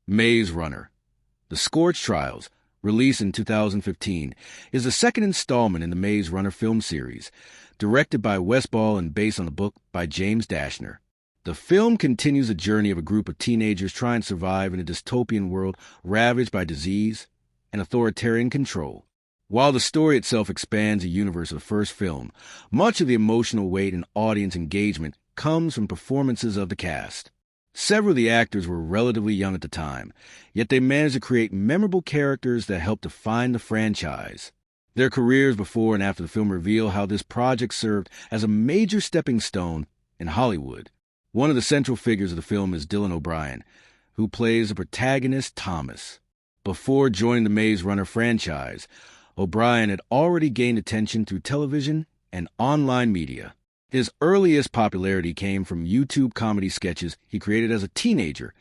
Maze Runner. The Scorch Trials, released in 2015, is the second installment in the Maze Runner film series, directed by Wes Ball and based on the book by James Dashner. The film continues the journey of a group of teenagers trying to survive in a dystopian world ravaged by disease and authoritarian control. While the story itself expands the universe of the first film, much of the emotional weight and audience engagement comes from performances of the cast. Several of the actors were relatively young at the time, yet they managed to create memorable characters that helped define the franchise. Their careers before and after the film reveal how this project served as a major stepping stone in Hollywood. One of the central figures of the film is Dylan O'Brien, who plays the protagonist Thomas. Before joining the Maze Runner franchise, O'Brien had already gained attention through television and online media. His earliest popularity came from YouTube comedy sketches he created as a teenager,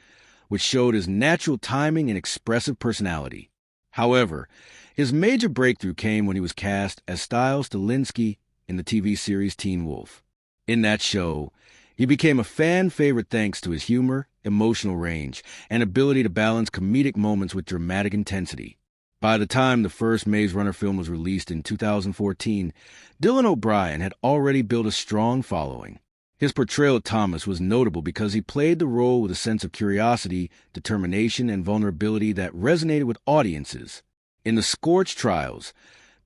which showed his natural timing and expressive personality. However, his major breakthrough came when he was cast as Styles Stilinski in the TV series Teen Wolf. In that show, he became a fan favorite thanks to his humor, emotional range, and ability to balance comedic moments with dramatic intensity. By the time the first Maze Runner film was released in 2014, Dylan O'Brien had already built a strong following. His portrayal of Thomas was notable because he played the role with a sense of curiosity, determination, and vulnerability that resonated with audiences. In the Scorch Trials,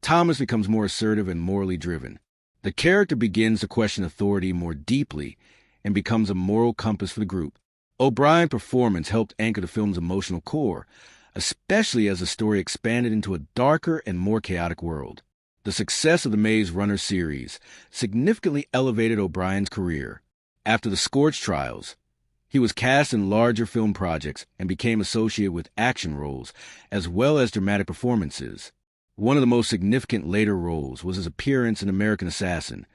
Thomas becomes more assertive and morally driven. The character begins to question authority more deeply and becomes a moral compass for the group. O'Brien's performance helped anchor the film's emotional core, especially as the story expanded into a darker and more chaotic world. The success of the Maze Runner series significantly elevated O'Brien's career. After the Scorch Trials, he was cast in larger film projects and became associated with action roles as well as dramatic performances. One of the most significant later roles was his appearance in American Assassin,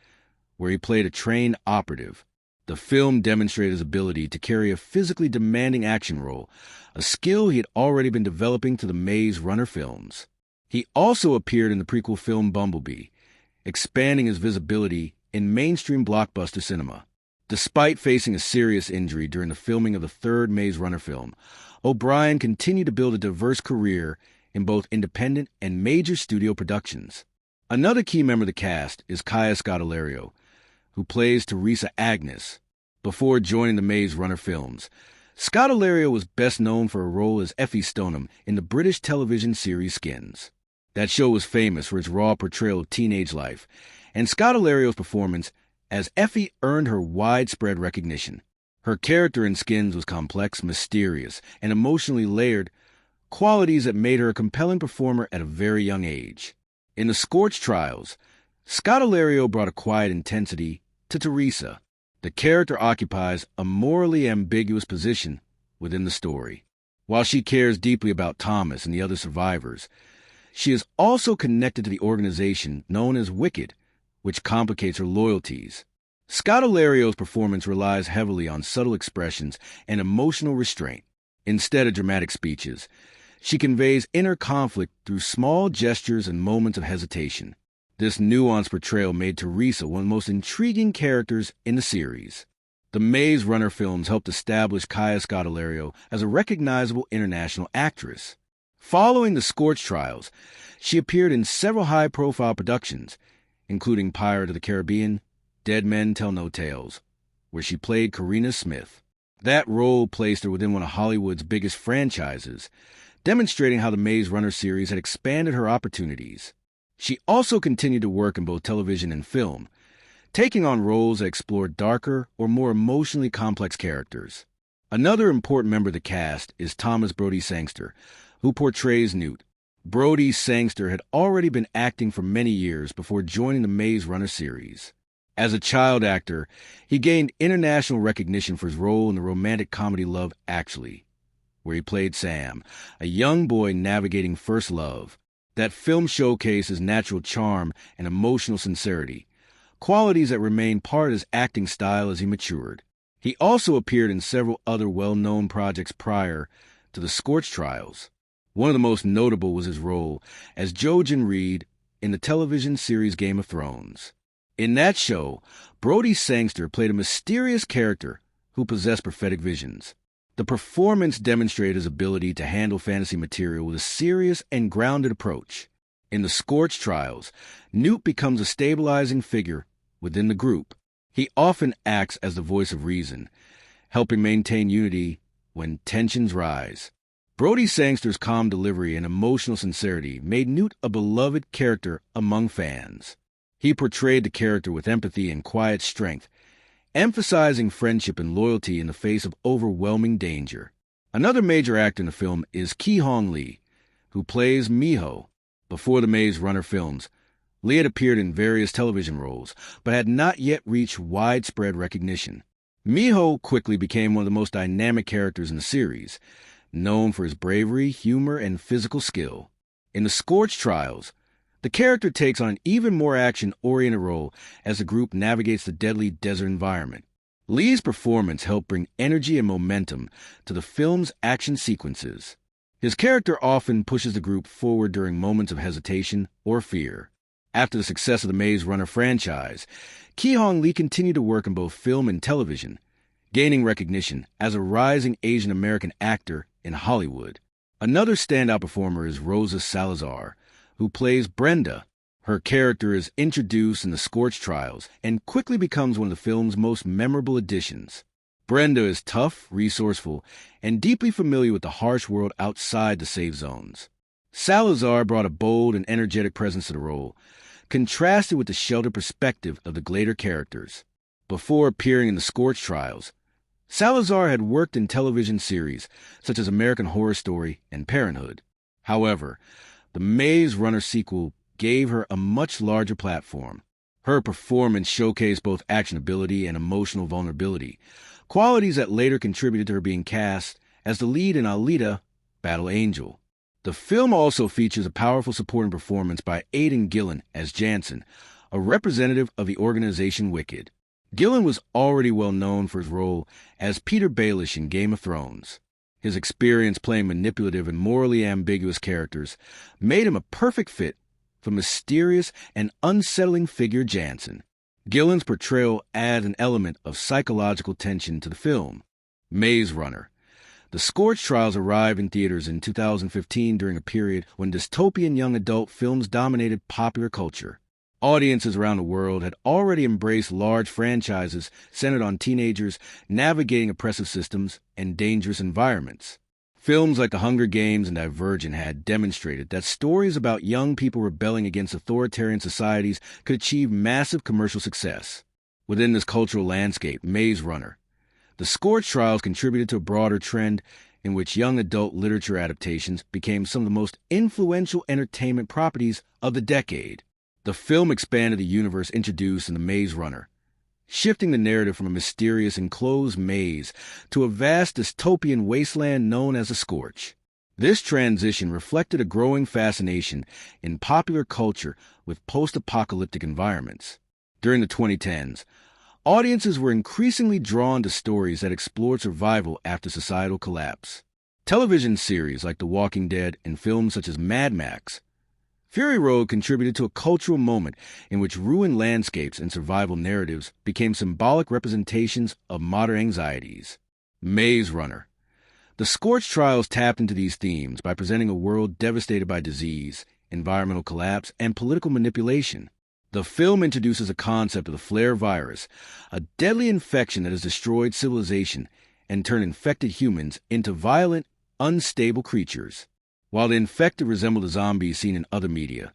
where he played a trained operative. The film demonstrated his ability to carry a physically demanding action role, a skill he had already been developing through the Maze Runner films. He also appeared in the prequel film Bumblebee, expanding his visibility in mainstream blockbuster cinema. Despite facing a serious injury during the filming of the third Maze Runner film, O'Brien continued to build a diverse career in both independent and major studio productions. Another key member of the cast is Kaya Scodelario, who plays Teresa Agnes. Before joining the Maze Runner films, Scodelario was best known for a role as Effie Stoneham in the British television series Skins. That show was famous for its raw portrayal of teenage life, and Scodelario's performance as Effie earned her widespread recognition. Her character in Skins was complex, mysterious, and emotionally layered, qualities that made her a compelling performer at a very young age. In the Scorch Trials, Scodelario brought a quiet intensity to Teresa. The character occupies a morally ambiguous position within the story. While she cares deeply about Thomas and the other survivors, she is also connected to the organization known as Wicked, which complicates her loyalties. Scodelario's performance relies heavily on subtle expressions and emotional restraint. Instead of dramatic speeches, she conveys inner conflict through small gestures and moments of hesitation. This nuanced portrayal made Teresa one of the most intriguing characters in the series. The Maze Runner films helped establish Kaya Scodelario as a recognizable international actress. Following the Scorch Trials, she appeared in several high-profile productions, including Pirate of the Caribbean, Dead Men Tell No Tales, where she played Karina Smith. That role placed her within one of Hollywood's biggest franchises, demonstrating how the Maze Runner series had expanded her opportunities. She also continued to work in both television and film, taking on roles that explored darker or more emotionally complex characters. Another important member of the cast is Thomas Brodie Sangster, who portrays Newt. Brodie Sangster had already been acting for many years before joining the Maze Runner series. As a child actor, he gained international recognition for his role in the romantic comedy Love Actually, where he played Sam, a young boy navigating first love. That film showcased his natural charm and emotional sincerity, qualities that remained part of his acting style as he matured. He also appeared in several other well-known projects prior to the Scorch Trials. One of the most notable was his role as Jojen Reed in the television series Game of Thrones. In that show, Brodie Sangster played a mysterious character who possessed prophetic visions. The performance demonstrated his ability to handle fantasy material with a serious and grounded approach. In the Scorch trials, Newt becomes a stabilizing figure within the group. He often acts as the voice of reason, helping maintain unity when tensions rise. Brody Sangster's calm delivery and emotional sincerity made Newt a beloved character among fans. He portrayed the character with empathy and quiet strength, emphasizing friendship and loyalty in the face of overwhelming danger. Another major actor in the film is Ki-Hong Lee, who plays Miho. Before the Maze Runner films, Lee had appeared in various television roles, but had not yet reached widespread recognition. Miho quickly became one of the most dynamic characters in the series, known for his bravery, humor, and physical skill. In the Scorch trials, the character takes on an even more action-oriented role as the group navigates the deadly desert environment. Lee's performance helped bring energy and momentum to the film's action sequences. His character often pushes the group forward during moments of hesitation or fear. After the success of the Maze Runner franchise, Ki-Hong Lee continued to work in both film and television, gaining recognition as a rising Asian American actor in Hollywood. Another standout performer is Rosa Salazar, who plays Brenda. Her character is introduced in the Scorch trials and quickly becomes one of the film's most memorable additions. Brenda is tough, resourceful, and deeply familiar with the harsh world outside the safe zones. Salazar brought a bold and energetic presence to the role, contrasted with the sheltered perspective of the Glader characters. Before appearing in the Scorch trials, Salazar had worked in television series such as American Horror Story and Parenthood. However, the Maze Runner sequel gave her a much larger platform. Her performance showcased both actionability and emotional vulnerability, qualities that later contributed to her being cast as the lead in Alita: Battle Angel. The film also features a powerful supporting performance by Aidan Gillen as Jansen, a representative of the organization Wicked. Gillen was already well known for his role as Peter Baelish in Game of Thrones. His experience playing manipulative and morally ambiguous characters made him a perfect fit for mysterious and unsettling figure Jansen. Gillen's portrayal adds an element of psychological tension to the film. Maze Runner. The Scorch trials arrived in theaters in 2015 during a period when dystopian young adult films dominated popular culture. Audiences around the world had already embraced large franchises centered on teenagers navigating oppressive systems and dangerous environments. Films like The Hunger Games and Divergent had demonstrated that stories about young people rebelling against authoritarian societies could achieve massive commercial success. Within this cultural landscape, Maze Runner, the Scorch trials contributed to a broader trend in which young adult literature adaptations became some of the most influential entertainment properties of the decade. The film expanded the universe introduced in The Maze Runner, shifting the narrative from a mysterious enclosed maze to a vast dystopian wasteland known as the Scorch. This transition reflected a growing fascination in popular culture with post-apocalyptic environments. During the 2010s, audiences were increasingly drawn to stories that explored survival after societal collapse. Television series like The Walking Dead and films such as Mad Max Fury Road contributed to a cultural moment in which ruined landscapes and survival narratives became symbolic representations of modern anxieties. Maze Runner. The Scorch trials tapped into these themes by presenting a world devastated by disease, environmental collapse, and political manipulation. The film introduces a concept of the flare virus, a deadly infection that has destroyed civilization and turned infected humans into violent, unstable creatures. While the infected resembled the zombies seen in other media,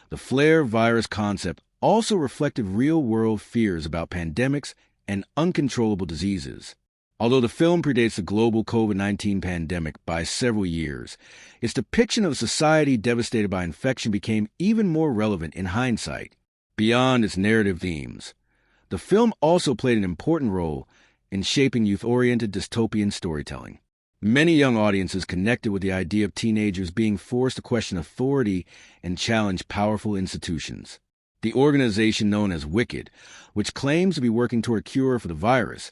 the flare virus concept also reflected real-world fears about pandemics and uncontrollable diseases. Although the film predates the global COVID-19 pandemic by several years, its depiction of a society devastated by infection became even more relevant in hindsight. Beyond its narrative themes, the film also played an important role in shaping youth-oriented dystopian storytelling. Many young audiences connected with the idea of teenagers being forced to question authority and challenge powerful institutions. The organization known as Wicked, which claims to be working toward a cure for the virus,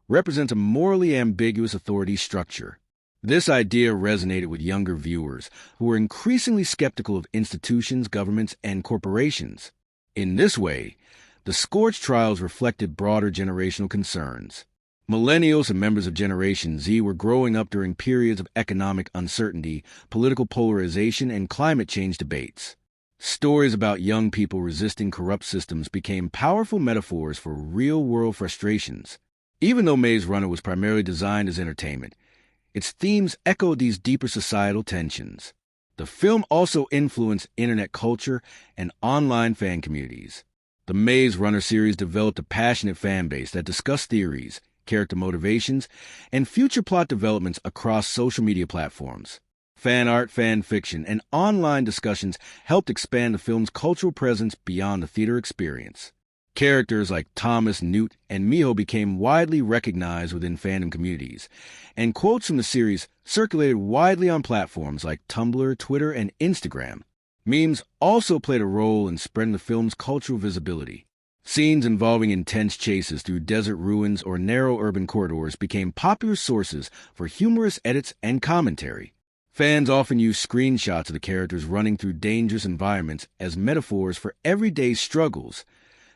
represents a morally ambiguous authority structure. This idea resonated with younger viewers who were increasingly skeptical of institutions, governments, and corporations. In this way, the Scorch trials reflected broader generational concerns. Millennials and members of Generation Z were growing up during periods of economic uncertainty, political polarization, and climate change debates. Stories about young people resisting corrupt systems became powerful metaphors for real-world frustrations. Even though Maze Runner was primarily designed as entertainment, its themes echoed these deeper societal tensions. The film also influenced internet culture and online fan communities. The Maze Runner series developed a passionate fan base that discussed theories, character motivations, and future plot developments across social media platforms. Fan art, fan fiction, and online discussions helped expand the film's cultural presence beyond the theater experience. Characters like Thomas, Newt, and Miho became widely recognized within fandom communities, and quotes from the series circulated widely on platforms like Tumblr, Twitter, and Instagram. Memes also played a role in spreading the film's cultural visibility. Scenes involving intense chases through desert ruins or narrow urban corridors became popular sources for humorous edits and commentary. Fans often use screenshots of the characters running through dangerous environments as metaphors for everyday struggles,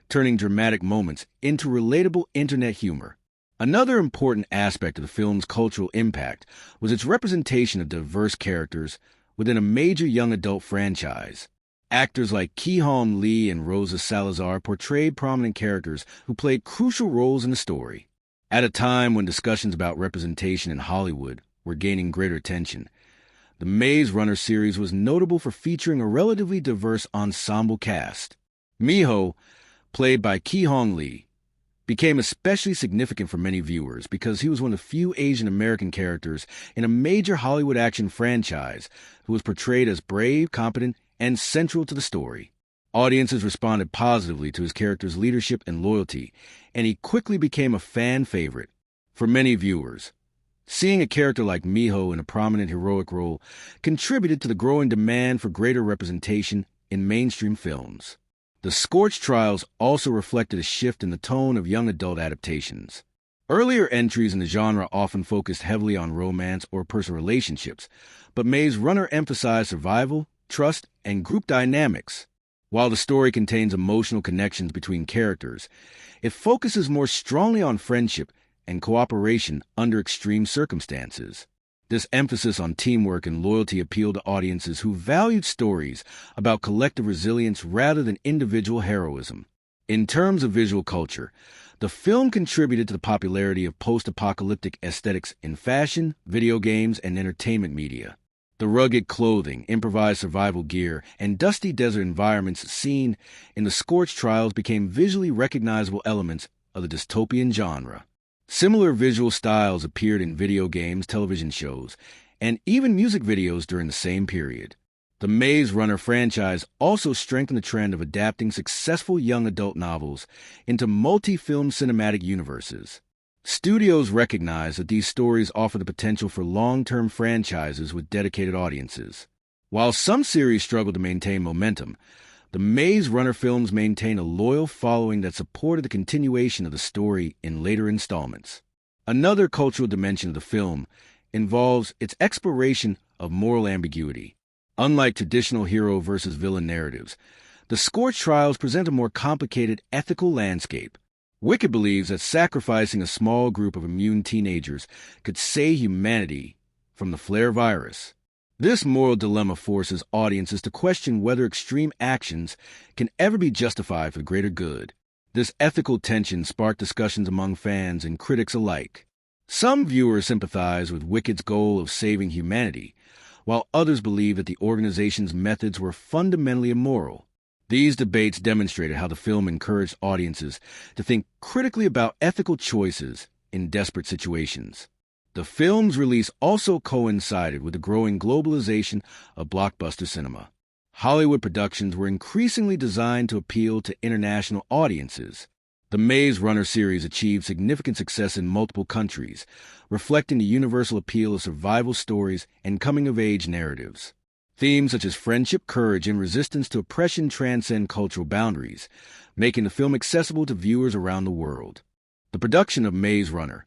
turning dramatic moments into relatable internet humor. Another important aspect of the film's cultural impact was its representation of diverse characters within a major young adult franchise. Actors like Ki-Hong Lee and Rosa Salazar portrayed prominent characters who played crucial roles in the story. At a time when discussions about representation in Hollywood were gaining greater attention, the Maze Runner series was notable for featuring a relatively diverse ensemble cast. Miho, played by Ki-Hong Lee, became especially significant for many viewers because he was one of the few Asian American characters in a major Hollywood action franchise who was portrayed as brave, competent, and central to the story. Audiences responded positively to his character's leadership and loyalty, and he quickly became a fan favorite. For many viewers, seeing a character like Miho in a prominent heroic role contributed to the growing demand for greater representation in mainstream films. The Scorch trials also reflected a shift in the tone of young adult adaptations. Earlier entries in the genre often focused heavily on romance or personal relationships, but Maze Runner emphasized survival, trust, and group dynamics. While the story contains emotional connections between characters, it focuses more strongly on friendship and cooperation under extreme circumstances. This emphasis on teamwork and loyalty appealed to audiences who valued stories about collective resilience rather than individual heroism. In terms of visual culture, the film contributed to the popularity of post-apocalyptic aesthetics in fashion, video games, and entertainment media. The rugged clothing, improvised survival gear, and dusty desert environments seen in the Scorch trials became visually recognizable elements of the dystopian genre. Similar visual styles appeared in video games, television shows, and even music videos during the same period. The Maze Runner franchise also strengthened the trend of adapting successful young adult novels into multi-film cinematic universes. Studios recognize that these stories offer the potential for long-term franchises with dedicated audiences. While some series struggle to maintain momentum, the Maze Runner films maintain a loyal following that supported the continuation of the story in later installments. Another cultural dimension of the film involves its exploration of moral ambiguity. Unlike traditional hero versus villain narratives, the Scorch trials present a more complicated ethical landscape. Wicked believes that sacrificing a small group of immune teenagers could save humanity from the flare virus. This moral dilemma forces audiences to question whether extreme actions can ever be justified for the greater good. This ethical tension sparked discussions among fans and critics alike. Some viewers sympathize with Wicked's goal of saving humanity, while others believe that the organization's methods were fundamentally immoral. These debates demonstrated how the film encouraged audiences to think critically about ethical choices in desperate situations. The film's release also coincided with the growing globalization of blockbuster cinema. Hollywood productions were increasingly designed to appeal to international audiences. The Maze Runner series achieved significant success in multiple countries, reflecting the universal appeal of survival stories and coming-of-age narratives. Themes such as friendship, courage, and resistance to oppression transcend cultural boundaries, making the film accessible to viewers around the world. The production of Maze Runner,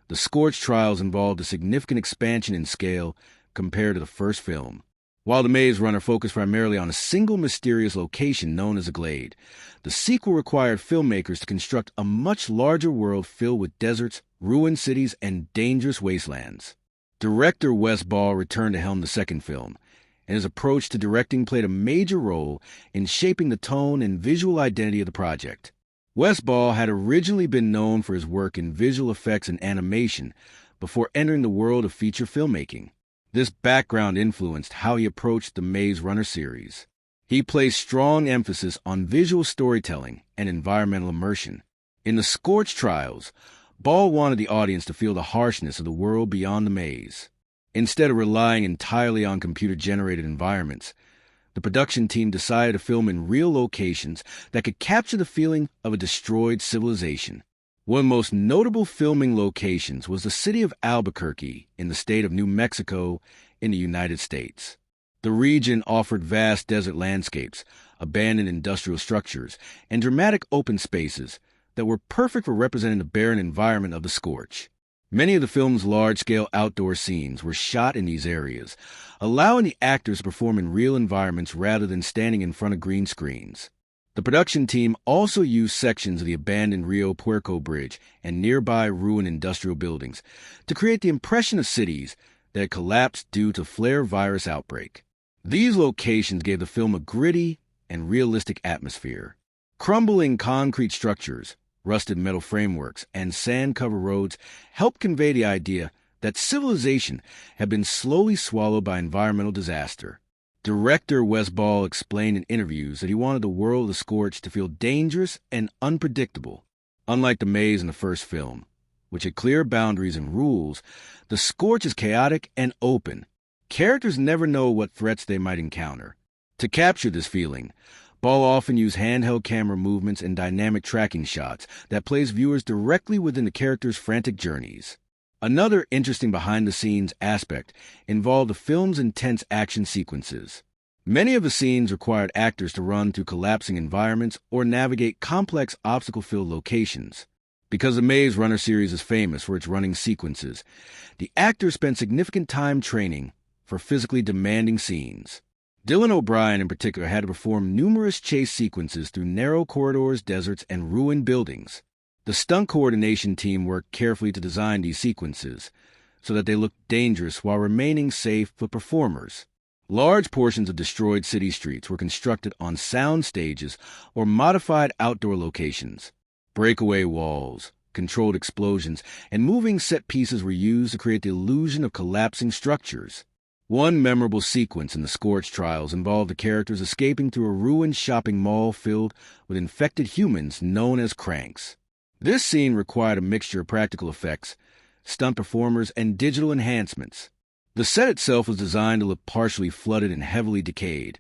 the Scorch trials involved a significant expansion in scale compared to the first film. While The Maze Runner focused primarily on a single mysterious location known as a glade, the sequel required filmmakers to construct a much larger world filled with deserts, ruined cities, and dangerous wastelands. Director Wes Ball returned to helm the second film, and his approach to directing played a major role in shaping the tone and visual identity of the project. Wes Ball had originally been known for his work in visual effects and animation before entering the world of feature filmmaking. This background influenced how he approached the Maze Runner series. He placed strong emphasis on visual storytelling and environmental immersion. In the Scorch trials, Ball wanted the audience to feel the harshness of the world beyond the maze. Instead of relying entirely on computer-generated environments, the production team decided to film in real locations that could capture the feeling of a destroyed civilization. One of the most notable filming locations was the city of Albuquerque in the state of New Mexico in the United States. The region offered vast desert landscapes, abandoned industrial structures, and dramatic open spaces that were perfect for representing the barren environment of the Scorch. Many of the film's large-scale outdoor scenes were shot in these areas, allowing the actors to perform in real environments rather than standing in front of green screens. The production team also used sections of the abandoned Rio Puerco Bridge and nearby ruined industrial buildings to create the impression of cities that had collapsed due to flare virus outbreak. These locations gave the film a gritty and realistic atmosphere. Crumbling concrete structures, rusted metal frameworks, and sand-covered roads helped convey the idea that civilization had been slowly swallowed by environmental disaster. Director Wes Ball explained in interviews that he wanted the world of the Scorch to feel dangerous and unpredictable. Unlike the maze in the first film, which had clear boundaries and rules, the Scorch is chaotic and open. Characters never know what threats they might encounter. To capture this feeling, Ball often used handheld camera movements and dynamic tracking shots that place viewers directly within the characters' frantic journeys. Another interesting behind-the-scenes aspect involved the film's intense action sequences. Many of the scenes required actors to run through collapsing environments or navigate complex obstacle-filled locations. Because the Maze Runner series is famous for its running sequences, the actors spent significant time training for physically demanding scenes. Dylan O'Brien in particular had to perform numerous chase sequences through narrow corridors, deserts, and ruined buildings. The stunt coordination team worked carefully to design these sequences so that they looked dangerous while remaining safe for performers. Large portions of destroyed city streets were constructed on sound stages or modified outdoor locations. Breakaway walls, controlled explosions, and moving set pieces were used to create the illusion of collapsing structures. One memorable sequence in the Scorch trials involved the characters escaping through a ruined shopping mall filled with infected humans known as cranks. This scene required a mixture of practical effects, stunt performers, and digital enhancements. The set itself was designed to look partially flooded and heavily decayed,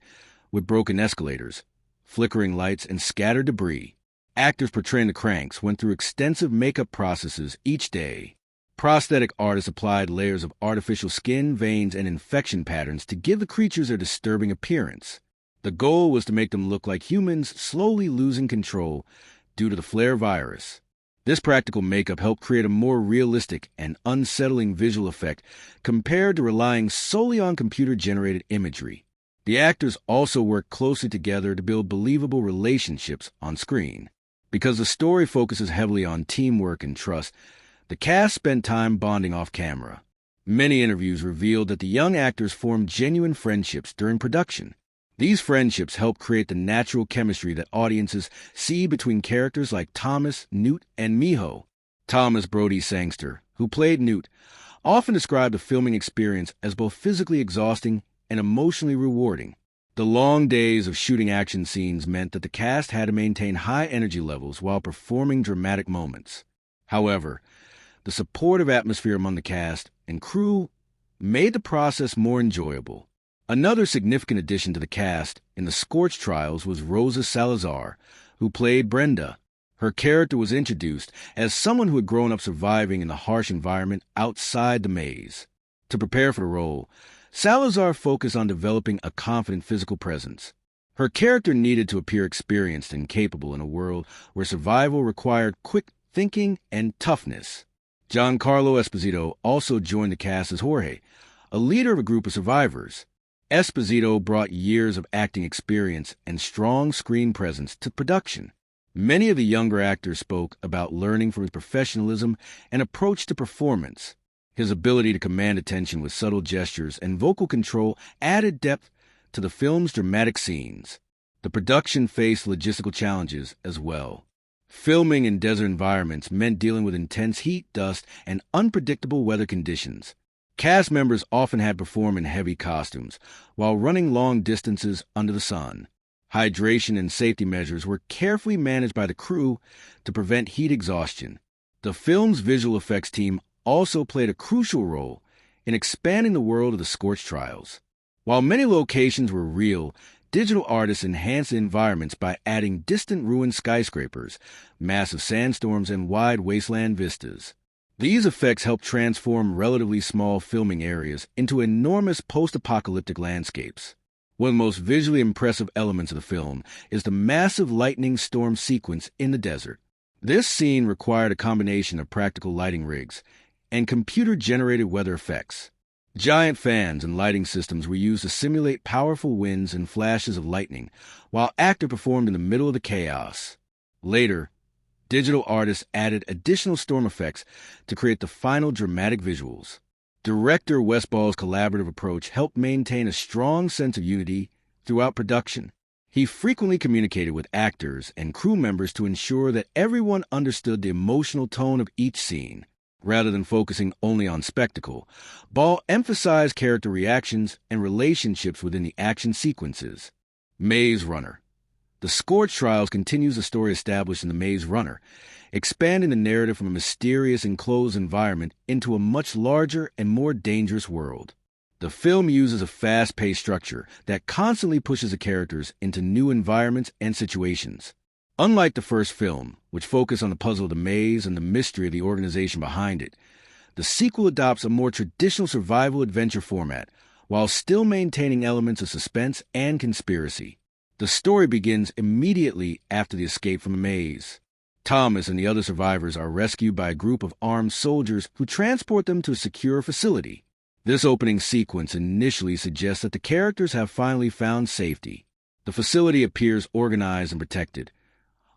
with broken escalators, flickering lights, and scattered debris. Actors portraying the cranks went through extensive makeup processes each day. Prosthetic artists applied layers of artificial skin, veins, and infection patterns to give the creatures their disturbing appearance. The goal was to make them look like humans slowly losing control due to the flare virus. This practical makeup helped create a more realistic and unsettling visual effect compared to relying solely on computer-generated imagery. The actors also worked closely together to build believable relationships on screen. Because the story focuses heavily on teamwork and trust, the cast spent time bonding off camera. Many interviews revealed that the young actors formed genuine friendships during production. These friendships help create the natural chemistry that audiences see between characters like Thomas, Newt, and Miho. Thomas Brody Sangster, who played Newt, often described the filming experience as both physically exhausting and emotionally rewarding. The long days of shooting action scenes meant that the cast had to maintain high energy levels while performing dramatic moments. However, the supportive atmosphere among the cast and crew made the process more enjoyable. Another significant addition to the cast in the Scorch trials was Rosa Salazar, who played Brenda. Her character was introduced as someone who had grown up surviving in the harsh environment outside the maze. To prepare for the role, Salazar focused on developing a confident physical presence. Her character needed to appear experienced and capable in a world where survival required quick thinking and toughness. Giancarlo Esposito also joined the cast as Jorge, a leader of a group of survivors. Esposito brought years of acting experience and strong screen presence to production. Many of the younger actors spoke about learning from his professionalism and approach to performance. His ability to command attention with subtle gestures and vocal control added depth to the film's dramatic scenes. The production faced logistical challenges as well. Filming in desert environments meant dealing with intense heat, dust, and unpredictable weather conditions. Cast members often had to perform in heavy costumes while running long distances under the sun. Hydration and safety measures were carefully managed by the crew to prevent heat exhaustion. The film's visual effects team also played a crucial role in expanding the world of the Scorch trials. While many locations were real, digital artists enhanced the environments by adding distant ruined skyscrapers, massive sandstorms, and wide wasteland vistas. These effects helped transform relatively small filming areas into enormous post-apocalyptic landscapes. One of the most visually impressive elements of the film is the massive lightning storm sequence in the desert. This scene required a combination of practical lighting rigs and computer-generated weather effects. Giant fans and lighting systems were used to simulate powerful winds and flashes of lightning, while actors performed in the middle of the chaos. Later, digital artists added additional storm effects to create the final dramatic visuals. Director Westball's collaborative approach helped maintain a strong sense of unity throughout production. He frequently communicated with actors and crew members to ensure that everyone understood the emotional tone of each scene. Rather than focusing only on spectacle, Ball emphasized character reactions and relationships within the action sequences. Maze Runner. The Scorch Trials continues the story established in The Maze Runner, expanding the narrative from a mysterious enclosed environment into a much larger and more dangerous world. The film uses a fast-paced structure that constantly pushes the characters into new environments and situations. Unlike the first film, which focused on the puzzle of the maze and the mystery of the organization behind it, the sequel adopts a more traditional survival adventure format, while still maintaining elements of suspense and conspiracy. The story begins immediately after the escape from the maze. Thomas and the other survivors are rescued by a group of armed soldiers who transport them to a secure facility. This opening sequence initially suggests that the characters have finally found safety. The facility appears organized and protected,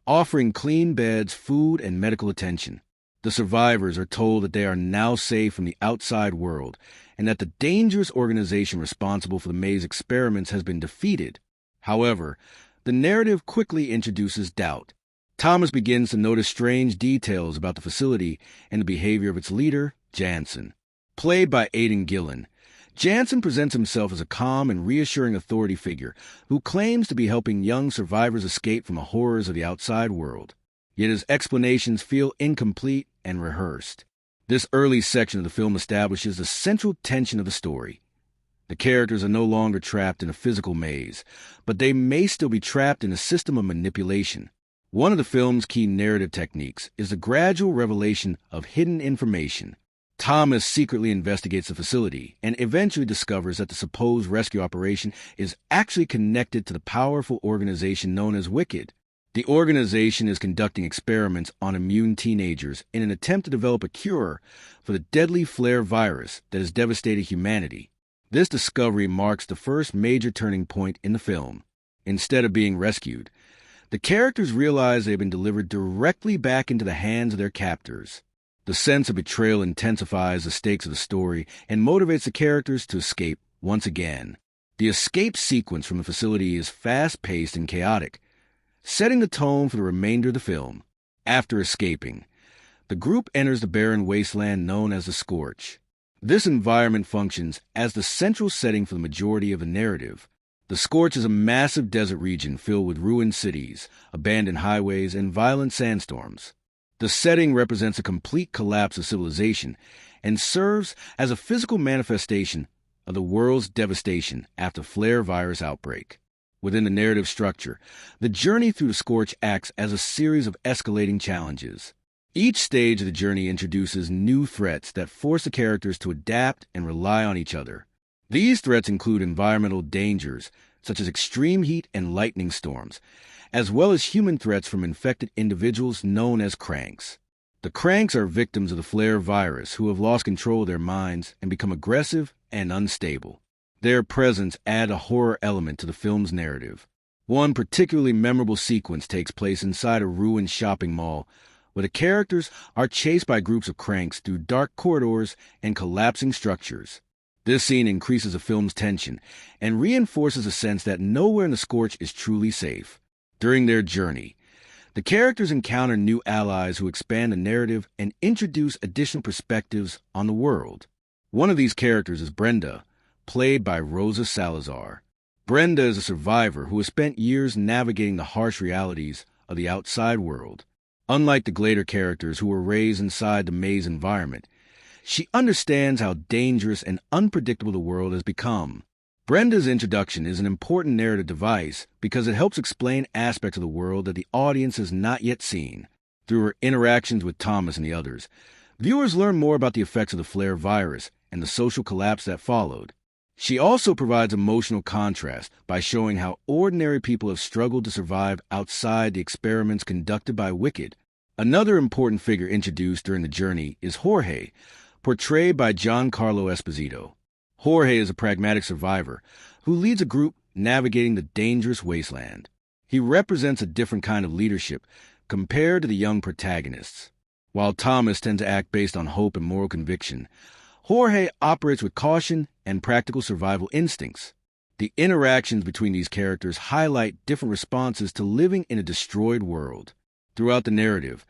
offering clean beds, food, and medical attention. The survivors are told that they are now safe from the outside world and that the dangerous organization responsible for the maze experiments has been defeated. However, the narrative quickly introduces doubt. Thomas begins to notice strange details about the facility and the behavior of its leader, Jansen. Played by Aidan Gillen, Jansen presents himself as a calm and reassuring authority figure who claims to be helping young survivors escape from the horrors of the outside world. Yet his explanations feel incomplete and rehearsed. This early section of the film establishes the central tension of the story. The characters are no longer trapped in a physical maze, but they may still be trapped in a system of manipulation. One of the film's key narrative techniques is the gradual revelation of hidden information. Thomas secretly investigates the facility and eventually discovers that the supposed rescue operation is actually connected to the powerful organization known as Wicked. The organization is conducting experiments on immune teenagers in an attempt to develop a cure for the deadly flare virus that has devastated humanity. This discovery marks the first major turning point in the film. Instead of being rescued, the characters realize they have been delivered directly back into the hands of their captors. The sense of betrayal intensifies the stakes of the story and motivates the characters to escape once again. The escape sequence from the facility is fast-paced and chaotic, setting the tone for the remainder of the film. After escaping, the group enters the barren wasteland known as the Scorch. This environment functions as the central setting for the majority of the narrative. The Scorch is a massive desert region filled with ruined cities, abandoned highways, and violent sandstorms. The setting represents a complete collapse of civilization and serves as a physical manifestation of the world's devastation after flare virus outbreak. Within the narrative structure, the journey through the Scorch acts as a series of escalating challenges. Each stage of the journey introduces new threats that force the characters to adapt and rely on each other. These threats include environmental dangers, such as extreme heat and lightning storms, as well as human threats from infected individuals known as cranks. The cranks are victims of the flare virus who have lost control of their minds and become aggressive and unstable. Their presence adds a horror element to the film's narrative. One particularly memorable sequence takes place inside a ruined shopping mall, where the characters are chased by groups of cranks through dark corridors and collapsing structures. This scene increases the film's tension and reinforces a sense that nowhere in the Scorch is truly safe. During their journey, the characters encounter new allies who expand the narrative and introduce additional perspectives on the world. One of these characters is Brenda, played by Rosa Salazar. Brenda is a survivor who has spent years navigating the harsh realities of the outside world. Unlike the Glader characters who were raised inside the maze environment, she understands how dangerous and unpredictable the world has become. Brenda's introduction is an important narrative device because it helps explain aspects of the world that the audience has not yet seen. Through her interactions with Thomas and the others, viewers learn more about the effects of the flare virus and the social collapse that followed. She also provides emotional contrast by showing how ordinary people have struggled to survive outside the experiments conducted by Wicked. Another important figure introduced during the journey is Jorge, portrayed by Giancarlo Esposito. Jorge is a pragmatic survivor who leads a group navigating the dangerous wasteland. He represents a different kind of leadership compared to the young protagonists. While Thomas tends to act based on hope and moral conviction, Jorge operates with caution and practical survival instincts. The interactions between these characters highlight different responses to living in a destroyed world. Throughout the narrative,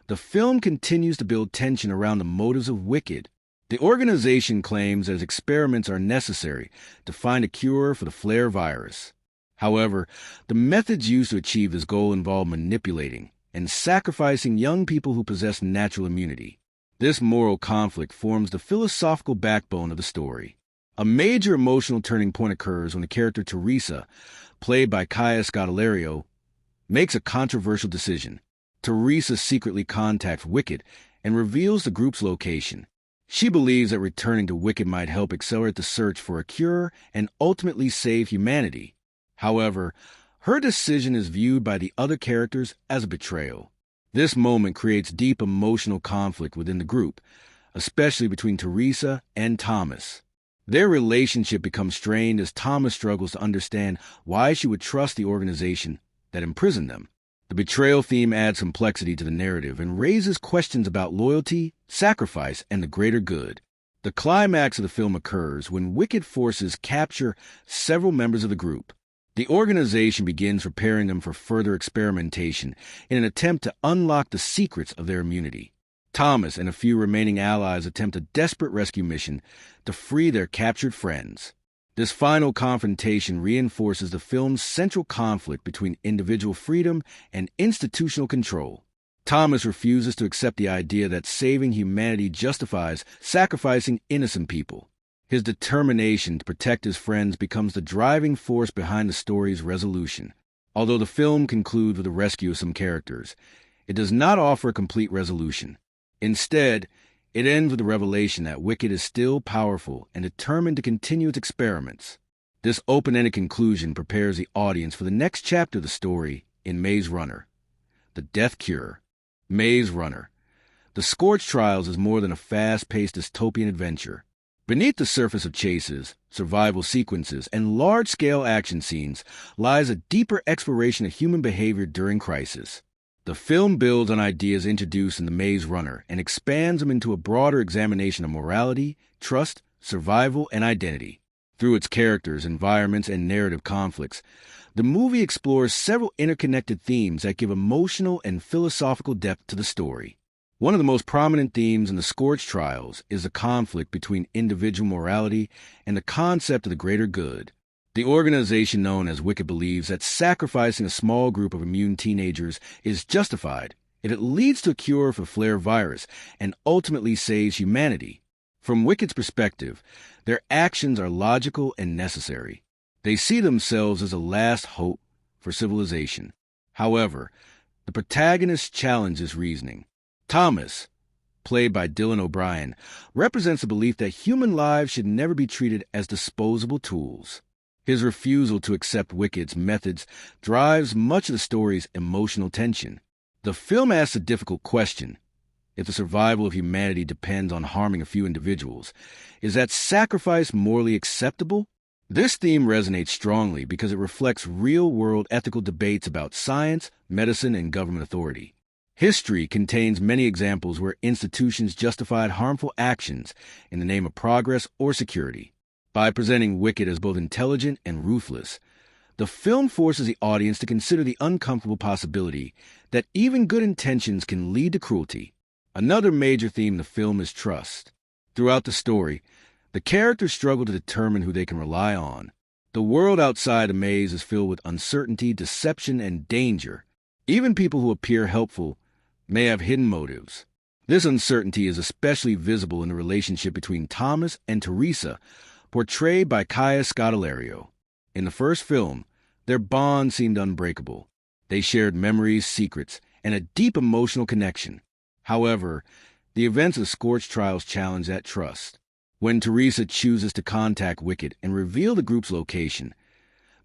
the film continues to build tension around the motives of Wicked. The organization claims that experiments are necessary to find a cure for the flare virus. However, the methods used to achieve this goal involve manipulating and sacrificing young people who possess natural immunity. This moral conflict forms the philosophical backbone of the story. A major emotional turning point occurs when the character Teresa, played by Scodelario, makes a controversial decision. Teresa secretly contacts Wicked and reveals the group's location. She believes that returning to Wicked might help accelerate the search for a cure and ultimately save humanity. However, her decision is viewed by the other characters as a betrayal. This moment creates deep emotional conflict within the group, especially between Teresa and Thomas. Their relationship becomes strained as Thomas struggles to understand why she would trust the organization that imprisoned them. The betrayal theme adds complexity to the narrative and raises questions about loyalty, sacrifice, and the greater good. The climax of the film occurs when Wicked forces capture several members of the group. The organization begins preparing them for further experimentation in an attempt to unlock the secrets of their immunity. Thomas and a few remaining allies attempt a desperate rescue mission to free their captured friends. This final confrontation reinforces the film's central conflict between individual freedom and institutional control. Thomas refuses to accept the idea that saving humanity justifies sacrificing innocent people. His determination to protect his friends becomes the driving force behind the story's resolution. Although the film concludes with the rescue of some characters, it does not offer a complete resolution. Instead, it ends with the revelation that Wicked is still powerful and determined to continue its experiments. This open-ended conclusion prepares the audience for the next chapter of the story in Maze Runner, The Death Cure. Maze Runner. The Scorch Trials is more than a fast-paced dystopian adventure. Beneath the surface of chases, survival sequences, and large-scale action scenes lies a deeper exploration of human behavior during crisis. The film builds on ideas introduced in The Maze Runner and expands them into a broader examination of morality, trust, survival, and identity. Through its characters, environments, and narrative conflicts, the movie explores several interconnected themes that give emotional and philosophical depth to the story. One of the most prominent themes in the Scorch Trials is the conflict between individual morality and the concept of the greater good. The organization known as Wicked believes that sacrificing a small group of immune teenagers is justified if it leads to a cure for the flare virus and ultimately saves humanity. From Wicked's perspective, their actions are logical and necessary. They see themselves as a last hope for civilization. However, the protagonist challenges reasoning. Thomas, played by Dylan O'Brien, represents the belief that human lives should never be treated as disposable tools. His refusal to accept Wicked's methods drives much of the story's emotional tension. The film asks a difficult question. If the survival of humanity depends on harming a few individuals, is that sacrifice morally acceptable? This theme resonates strongly because it reflects real-world ethical debates about science, medicine, and government authority. History contains many examples where institutions justified harmful actions in the name of progress or security. By presenting Wicked as both intelligent and ruthless, the film forces the audience to consider the uncomfortable possibility that even good intentions can lead to cruelty. Another major theme in the film is trust. Throughout the story, the characters struggle to determine who they can rely on. The world outside the maze is filled with uncertainty, deception, and danger. Even people who appear helpful may have hidden motives. This uncertainty is especially visible in the relationship between Thomas and Teresa, portrayed by Scodelario. In the first film, their bond seemed unbreakable. They shared memories, secrets, and a deep emotional connection. However, the events of Scorch trials challenge that trust. When Teresa chooses to contact Wicked and reveal the group's location,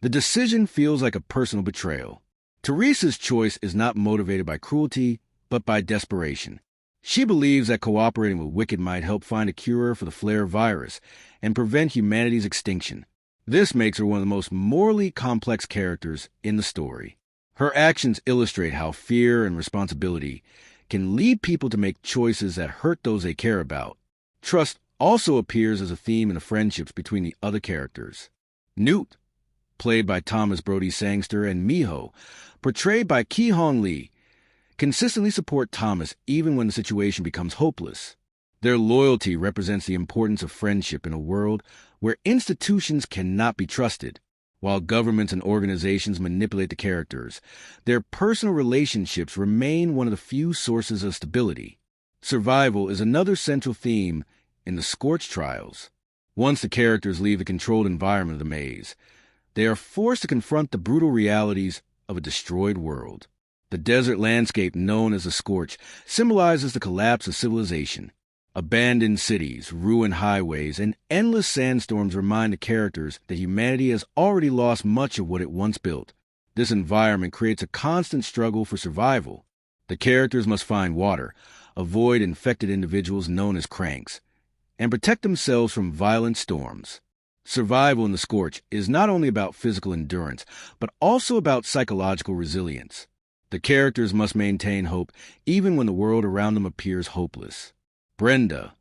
the decision feels like a personal betrayal. Teresa's choice is not motivated by cruelty, but by desperation. She believes that cooperating with Wicked might help find a cure for the flare virus and prevent humanity's extinction. This makes her one of the most morally complex characters in the story. Her actions illustrate how fear and responsibility can lead people to make choices that hurt those they care about. Trust also appears as a theme in the friendships between the other characters. Newt, played by Thomas Brody Sangster, and Miho, portrayed by Ki-Hong Lee, consistently support Thomas even when the situation becomes hopeless. Their loyalty represents the importance of friendship in a world where institutions cannot be trusted. While governments and organizations manipulate the characters, their personal relationships remain one of the few sources of stability. Survival is another central theme in the Scorch trials. Once the characters leave the controlled environment of the maze, they are forced to confront the brutal realities of a destroyed world. The desert landscape known as the Scorch symbolizes the collapse of civilization. Abandoned cities, ruined highways, and endless sandstorms remind the characters that humanity has already lost much of what it once built. This environment creates a constant struggle for survival. The characters must find water, avoid infected individuals known as cranks, and protect themselves from violent storms. Survival in the Scorch is not only about physical endurance, but also about psychological resilience. The characters must maintain hope even when the world around them appears hopeless. Brenda,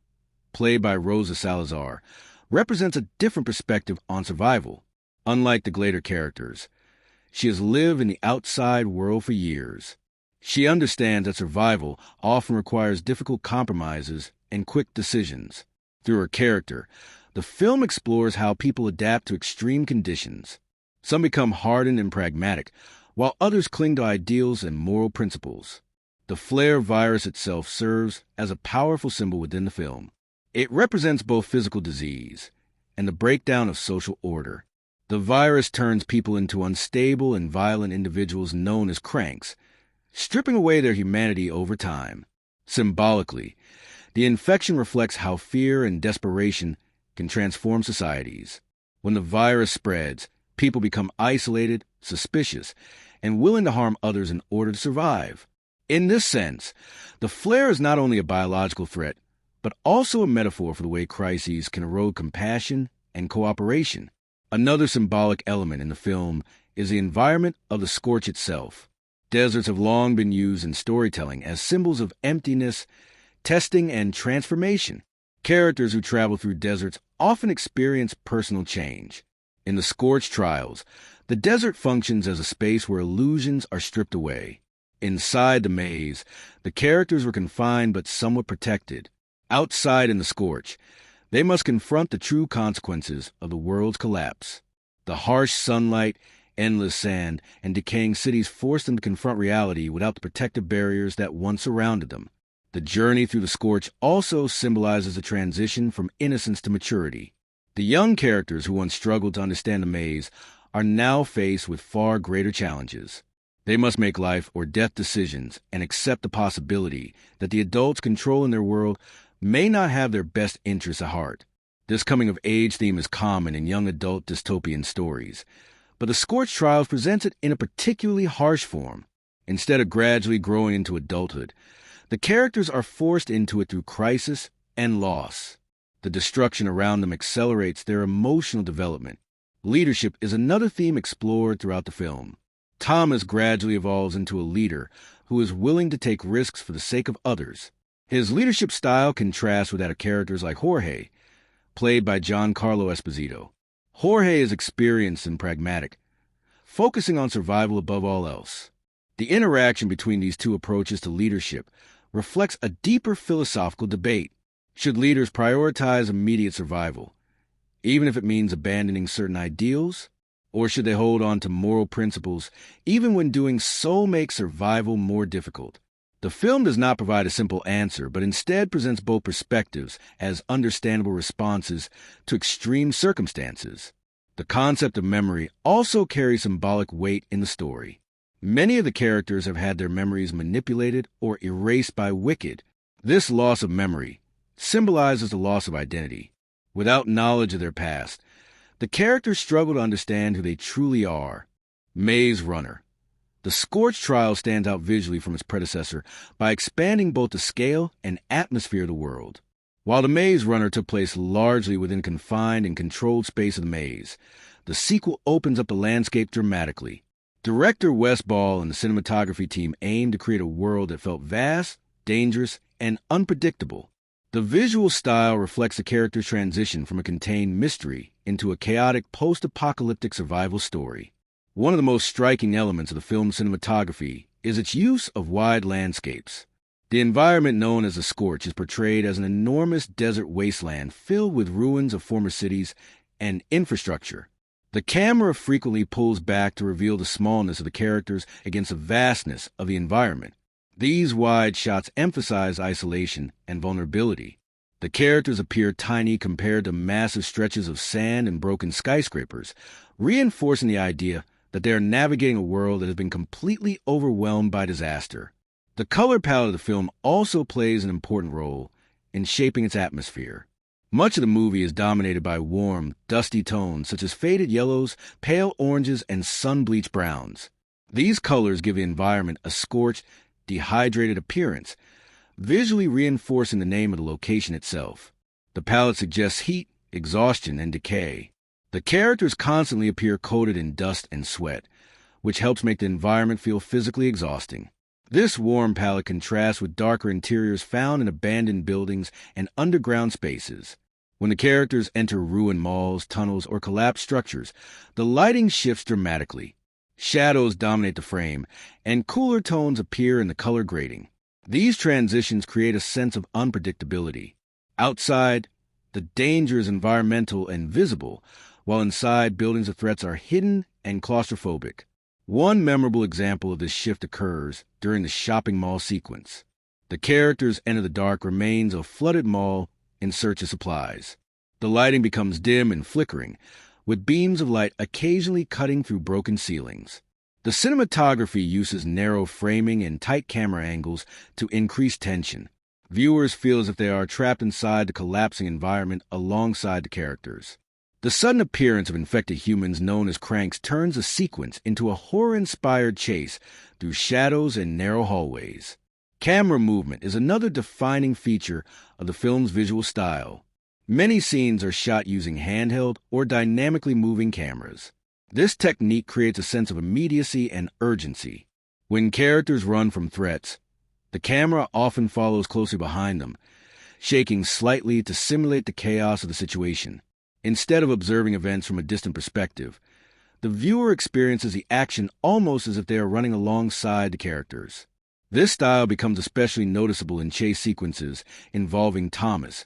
played by Rosa Salazar, represents a different perspective on survival. Unlike the Glader characters, she has lived in the outside world for years. She understands that survival often requires difficult compromises and quick decisions. Through her character, the film explores how people adapt to extreme conditions. Some become hardened and pragmatic, while others cling to ideals and moral principles. The flare virus itself serves as a powerful symbol within the film. It represents both physical disease and the breakdown of social order. The virus turns people into unstable and violent individuals known as cranks, stripping away their humanity over time. Symbolically, the infection reflects how fear and desperation can transform societies. When the virus spreads, people become isolated, suspicious, and willing to harm others in order to survive. In this sense, the flare is not only a biological threat, but also a metaphor for the way crises can erode compassion and cooperation. Another symbolic element in the film is the environment of the Scorch itself. Deserts have long been used in storytelling as symbols of emptiness, testing, and transformation. Characters who travel through deserts often experience personal change. In the Scorch trials, the desert functions as a space where illusions are stripped away. Inside the maze, the characters were confined but somewhat protected. Outside in the Scorch, they must confront the true consequences of the world's collapse. The harsh sunlight, endless sand, and decaying cities forced them to confront reality without the protective barriers that once surrounded them. The journey through the Scorch also symbolizes the transition from innocence to maturity. The young characters who once struggled to understand the maze are now faced with far greater challenges. They must make life or death decisions and accept the possibility that the adults controlling their world may not have their best interests at heart. This coming-of-age theme is common in young adult dystopian stories, but the Scorch Trials presents it in a particularly harsh form. Instead of gradually growing into adulthood, the characters are forced into it through crisis and loss. The destruction around them accelerates their emotional development, Leadership is another theme explored throughout the film. Thomas gradually evolves into a leader who is willing to take risks for the sake of others. His leadership style contrasts with that of characters like Jorge, played by Giancarlo Esposito. Jorge is experienced and pragmatic, focusing on survival above all else. The interaction between these two approaches to leadership reflects a deeper philosophical debate. Should leaders prioritize immediate survival, even if it means abandoning certain ideals? Or should they hold on to moral principles, even when doing so makes survival more difficult? The film does not provide a simple answer, but instead presents both perspectives as understandable responses to extreme circumstances. The concept of memory also carries symbolic weight in the story. Many of the characters have had their memories manipulated or erased by Wicked. This loss of memory symbolizes the loss of identity. Without knowledge of their past, the characters struggle to understand who they truly are. Maze Runner. The Scorch trial stands out visually from its predecessor by expanding both the scale and atmosphere of the world. While The Maze Runner took place largely within confined and controlled space of the maze, the sequel opens up the landscape dramatically. Director Wes Ball and the cinematography team aimed to create a world that felt vast, dangerous, and unpredictable. The visual style reflects the character's transition from a contained mystery into a chaotic post-apocalyptic survival story. One of the most striking elements of the film's cinematography is its use of wide landscapes. The environment known as the Scorch is portrayed as an enormous desert wasteland filled with ruins of former cities and infrastructure. The camera frequently pulls back to reveal the smallness of the characters against the vastness of the environment. These wide shots emphasize isolation and vulnerability. The characters appear tiny compared to massive stretches of sand and broken skyscrapers, reinforcing the idea that they are navigating a world that has been completely overwhelmed by disaster. The color palette of the film also plays an important role in shaping its atmosphere. Much of the movie is dominated by warm, dusty tones such as faded yellows, pale oranges, and sun-bleached browns. These colors give the environment a scorched, dehydrated appearance, visually reinforcing the name of the location itself. The palette suggests heat, exhaustion, and decay. The characters constantly appear coated in dust and sweat, which helps make the environment feel physically exhausting. This warm palette contrasts with darker interiors found in abandoned buildings and underground spaces. When the characters enter ruined malls, tunnels, or collapsed structures, the lighting shifts dramatically. Shadows dominate the frame, and cooler tones appear in the color grading. These transitions create a sense of unpredictability. Outside, the danger is environmental and visible, while inside, buildings of threats are hidden and claustrophobic. One memorable example of this shift occurs during the shopping mall sequence. The characters enter the dark remains of a flooded mall in search of supplies. The lighting becomes dim and flickering, with beams of light occasionally cutting through broken ceilings. The cinematography uses narrow framing and tight camera angles to increase tension. Viewers feel as if they are trapped inside the collapsing environment alongside the characters. The sudden appearance of infected humans known as cranks turns the sequence into a horror-inspired chase through shadows and narrow hallways. Camera movement is another defining feature of the film's visual style. Many scenes are shot using handheld or dynamically moving cameras. This technique creates a sense of immediacy and urgency. When characters run from threats, the camera often follows closely behind them, shaking slightly to simulate the chaos of the situation. Instead of observing events from a distant perspective, the viewer experiences the action almost as if they are running alongside the characters. This style becomes especially noticeable in chase sequences involving Thomas,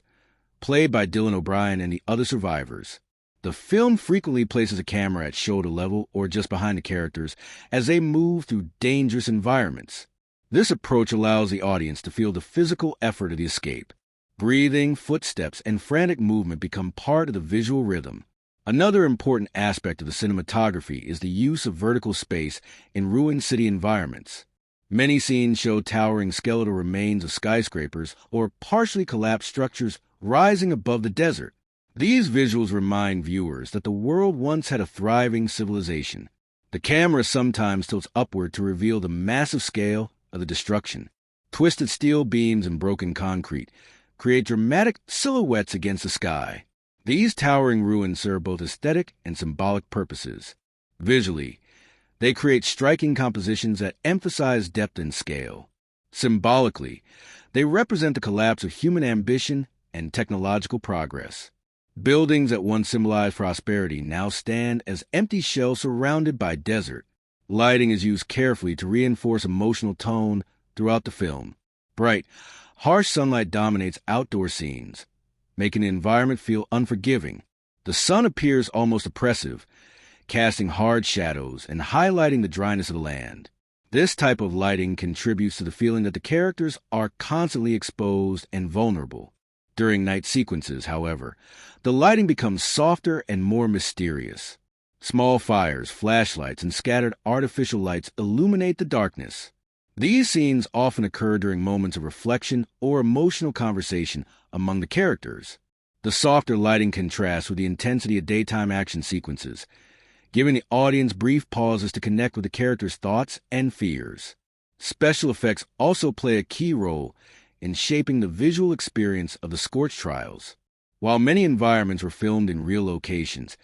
played by Dylan O'Brien and the other survivors. The film frequently places a camera at shoulder level or just behind the characters as they move through dangerous environments. This approach allows the audience to feel the physical effort of the escape. Breathing, footsteps, and frantic movement become part of the visual rhythm. Another important aspect of the cinematography is the use of vertical space in ruined city environments. Many scenes show towering skeletal remains of skyscrapers or partially collapsed structures rising above the desert. These visuals remind viewers that the world once had a thriving civilization. The camera sometimes tilts upward to reveal the massive scale of the destruction. Twisted steel beams and broken concrete create dramatic silhouettes against the sky. These towering ruins serve both aesthetic and symbolic purposes. Visually, they create striking compositions that emphasize depth and scale. Symbolically, they represent the collapse of human ambition and technological progress. Buildings that once symbolized prosperity now stand as empty shells surrounded by desert. Lighting is used carefully to reinforce emotional tone throughout the film. Bright, harsh sunlight dominates outdoor scenes, making the environment feel unforgiving. The sun appears almost oppressive, casting hard shadows and highlighting the dryness of the land. This type of lighting contributes to the feeling that the characters are constantly exposed and vulnerable. During night sequences, however, the lighting becomes softer and more mysterious. Small fires, flashlights, and scattered artificial lights illuminate the darkness. These scenes often occur during moments of reflection or emotional conversation among the characters. The softer lighting contrasts with the intensity of daytime action sequences, giving the audience brief pauses to connect with the characters' thoughts and fears. Special effects also play a key role in shaping the visual experience of the Scorch trials. While many environments were filmed in real locations,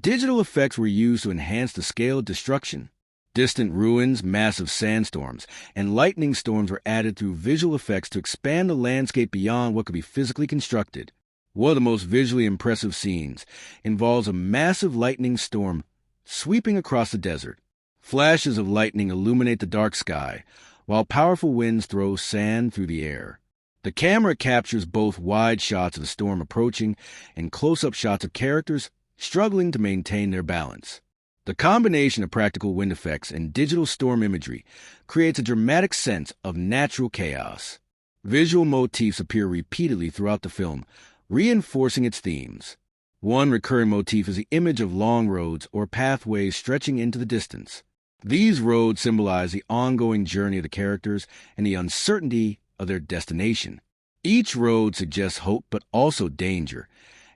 digital effects were used to enhance the scale of destruction. Distant ruins, massive sandstorms, and lightning storms were added through visual effects to expand the landscape beyond what could be physically constructed. One of the most visually impressive scenes involves a massive lightning storm sweeping across the desert. Flashes of lightning illuminate the dark sky, while powerful winds throw sand through the air. The camera captures both wide shots of the storm approaching and close-up shots of characters struggling to maintain their balance. The combination of practical wind effects and digital storm imagery creates a dramatic sense of natural chaos. Visual motifs appear repeatedly throughout the film, reinforcing its themes. One recurring motif is the image of long roads or pathways stretching into the distance. These roads symbolize the ongoing journey of the characters and the uncertainty of their destination. Each road suggests hope but also danger,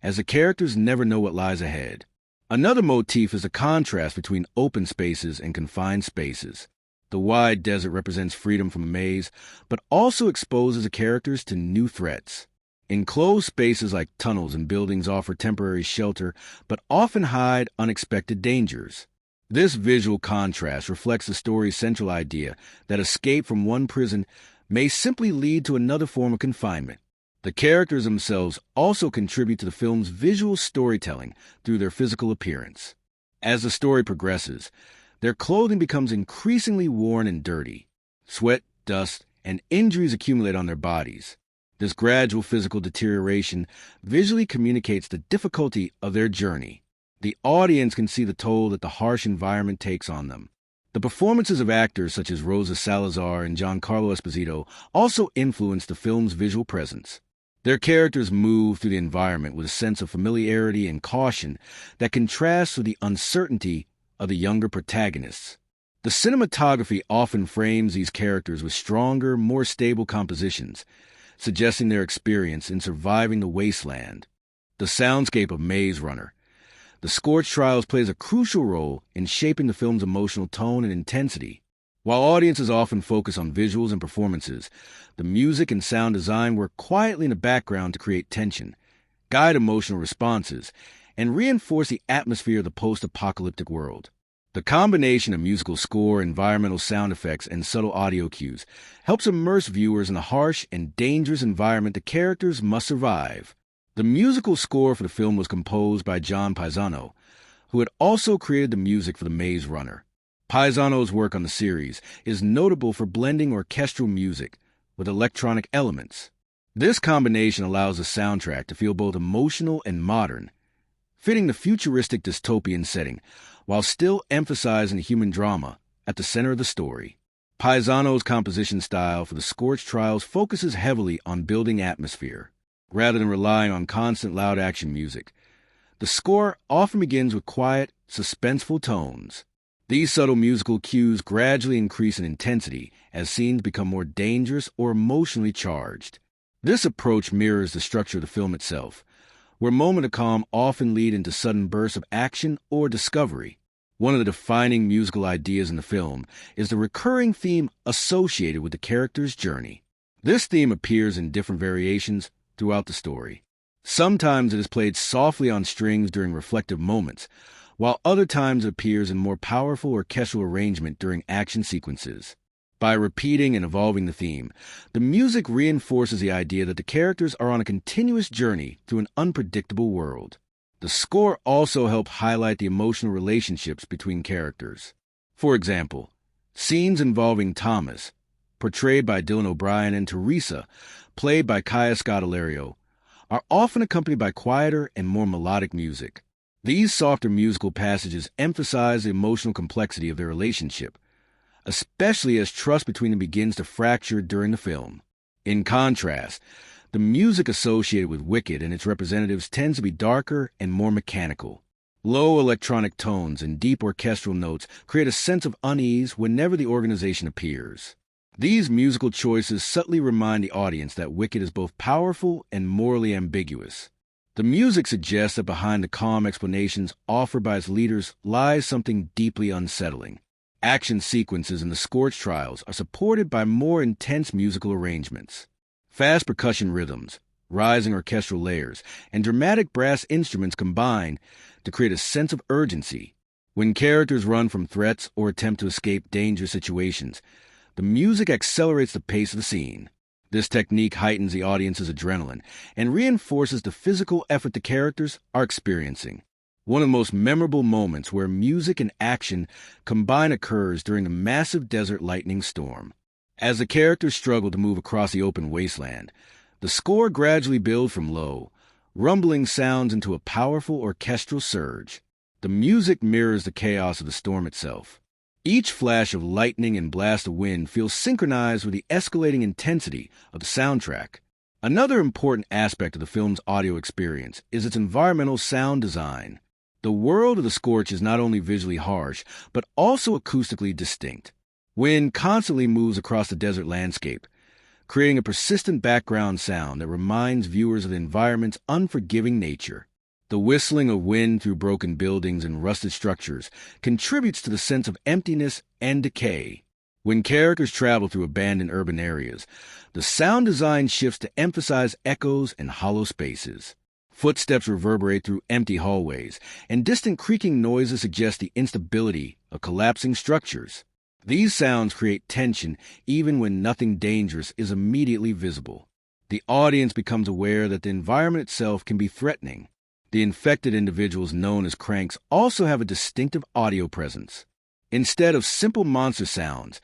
as the characters never know what lies ahead. Another motif is the contrast between open spaces and confined spaces. The wide desert represents freedom from a maze, but also exposes the characters to new threats. Enclosed spaces like tunnels and buildings offer temporary shelter, but often hide unexpected dangers. This visual contrast reflects the story's central idea that escape from one prison may simply lead to another form of confinement. The characters themselves also contribute to the film's visual storytelling through their physical appearance. As the story progresses, their clothing becomes increasingly worn and dirty. Sweat, dust, and injuries accumulate on their bodies. This gradual physical deterioration visually communicates the difficulty of their journey. The audience can see the toll that the harsh environment takes on them. The performances of actors such as Rosa Salazar and Giancarlo Esposito also influence the film's visual presence. Their characters move through the environment with a sense of familiarity and caution that contrasts with the uncertainty of the younger protagonists. The cinematography often frames these characters with stronger, more stable compositions, suggesting their experience in surviving the wasteland. The soundscape of Maze Runner, the Scorch trials plays a crucial role in shaping the film's emotional tone and intensity. While audiences often focus on visuals and performances, the music and sound design work quietly in the background to create tension, guide emotional responses, and reinforce the atmosphere of the post-apocalyptic world. The combination of musical score, environmental sound effects, and subtle audio cues helps immerse viewers in the harsh and dangerous environment the characters must survive. The musical score for the film was composed by John Paisano, who had also created the music for The Maze Runner. Paisano's work on the series is notable for blending orchestral music with electronic elements. This combination allows the soundtrack to feel both emotional and modern, fitting the futuristic dystopian setting while still emphasizing the human drama at the center of the story. Paisano's composition style for the Scorch trials focuses heavily on building atmosphere, rather than relying on constant loud action music. The score often begins with quiet, suspenseful tones. These subtle musical cues gradually increase in intensity as scenes become more dangerous or emotionally charged. This approach mirrors the structure of the film itself, where moments of calm often lead into sudden bursts of action or discovery. One of the defining musical ideas in the film is the recurring theme associated with the character's journey. This theme appears in different variations throughout the story. Sometimes it is played softly on strings during reflective moments, while other times it appears in more powerful orchestral arrangement during action sequences. By repeating and evolving the theme, the music reinforces the idea that the characters are on a continuous journey through an unpredictable world. The score also helps highlight the emotional relationships between characters. For example, scenes involving Thomas, portrayed by Dylan O'Brien, and Teresa, played by Scodelario, are often accompanied by quieter and more melodic music. These softer musical passages emphasize the emotional complexity of their relationship, especially as trust between them begins to fracture during the film. In contrast, the music associated with Wicked and its representatives tends to be darker and more mechanical. Low electronic tones and deep orchestral notes create a sense of unease whenever the organization appears. These musical choices subtly remind the audience that Wicked is both powerful and morally ambiguous. The music suggests that behind the calm explanations offered by its leaders lies something deeply unsettling. Action sequences in the Scorch trials are supported by more intense musical arrangements. Fast percussion rhythms, rising orchestral layers, and dramatic brass instruments combine to create a sense of urgency. When characters run from threats or attempt to escape dangerous situations, the music accelerates the pace of the scene. This technique heightens the audience's adrenaline and reinforces the physical effort the characters are experiencing. One of the most memorable moments where music and action combine occurs during a massive desert lightning storm. As the characters struggle to move across the open wasteland, the score gradually builds from low, rumbling sounds into a powerful orchestral surge. The music mirrors the chaos of the storm itself. Each flash of lightning and blast of wind feels synchronized with the escalating intensity of the soundtrack. Another important aspect of the film's audio experience is its environmental sound design. The world of the Scorch is not only visually harsh, but also acoustically distinct. Wind constantly moves across the desert landscape, creating a persistent background sound that reminds viewers of the environment's unforgiving nature. The whistling of wind through broken buildings and rusted structures contributes to the sense of emptiness and decay. When characters travel through abandoned urban areas, the sound design shifts to emphasize echoes and hollow spaces. Footsteps reverberate through empty hallways, and distant creaking noises suggest the instability of collapsing structures. These sounds create tension even when nothing dangerous is immediately visible. The audience becomes aware that the environment itself can be threatening. The infected individuals known as cranks also have a distinctive audio presence. Instead of simple monster sounds,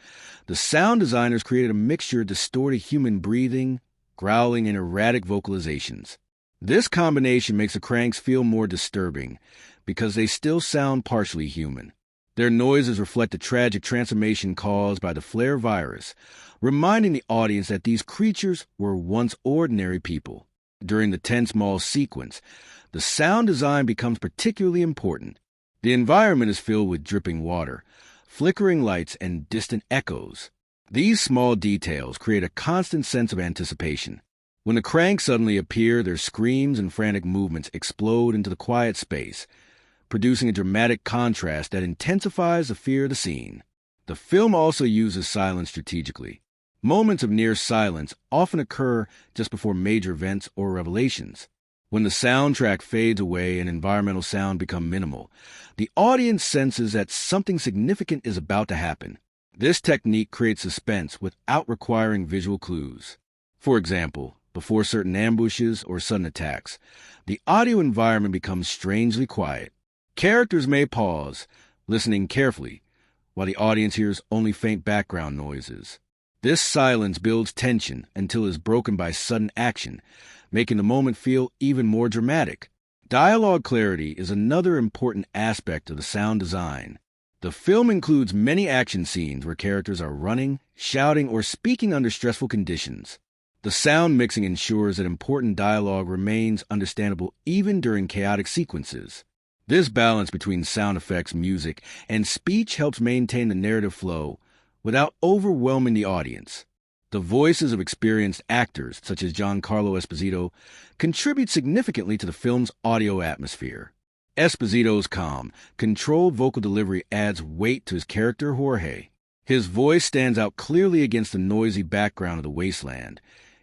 the sound designers created a mixture of distorted human breathing, growling, and erratic vocalizations. This combination makes the cranks feel more disturbing because they still sound partially human. Their noises reflect the tragic transformation caused by the flare virus, reminding the audience that these creatures were once ordinary people. During the tense mall sequence, the sound design becomes particularly important. The environment is filled with dripping water, flickering lights, and distant echoes. These small details create a constant sense of anticipation. When the cranks suddenly appear, their screams and frantic movements explode into the quiet space, producing a dramatic contrast that intensifies the fear of the scene. The film also uses silence strategically. Moments of near silence often occur just before major events or revelations. When the soundtrack fades away and environmental sound become minimal, the audience senses that something significant is about to happen. This technique creates suspense without requiring visual clues. For example, before certain ambushes or sudden attacks, the audio environment becomes strangely quiet. Characters may pause, listening carefully, while the audience hears only faint background noises. This silence builds tension until it is broken by sudden action, making the moment feel even more dramatic. Dialogue clarity is another important aspect of the sound design. The film includes many action scenes where characters are running, shouting, or speaking under stressful conditions. The sound mixing ensures that important dialogue remains understandable even during chaotic sequences. This balance between sound effects, music, and speech helps maintain the narrative flow without overwhelming the audience. The voices of experienced actors, such as Giancarlo Esposito, contribute significantly to the film's audio atmosphere. Esposito's calm, controlled vocal delivery adds weight to his character Jorge. His voice stands out clearly against the noisy background of the wasteland,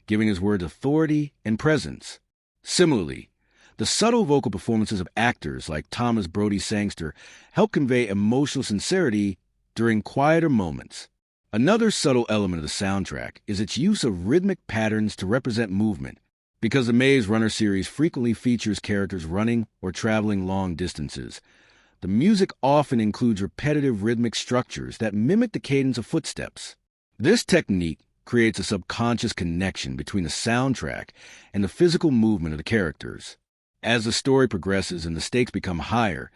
giving his words authority and presence. Similarly, The subtle vocal performances of actors like Thomas Brody Sangster help convey emotional sincerity during quieter moments. Another subtle element of the soundtrack is its use of rhythmic patterns to represent movement. Because the Maze Runner series frequently features characters running or traveling long distances, the music often includes repetitive rhythmic structures that mimic the cadence of footsteps. This technique creates a subconscious connection between the soundtrack and the physical movement of the characters. As the story progresses and the stakes become higher,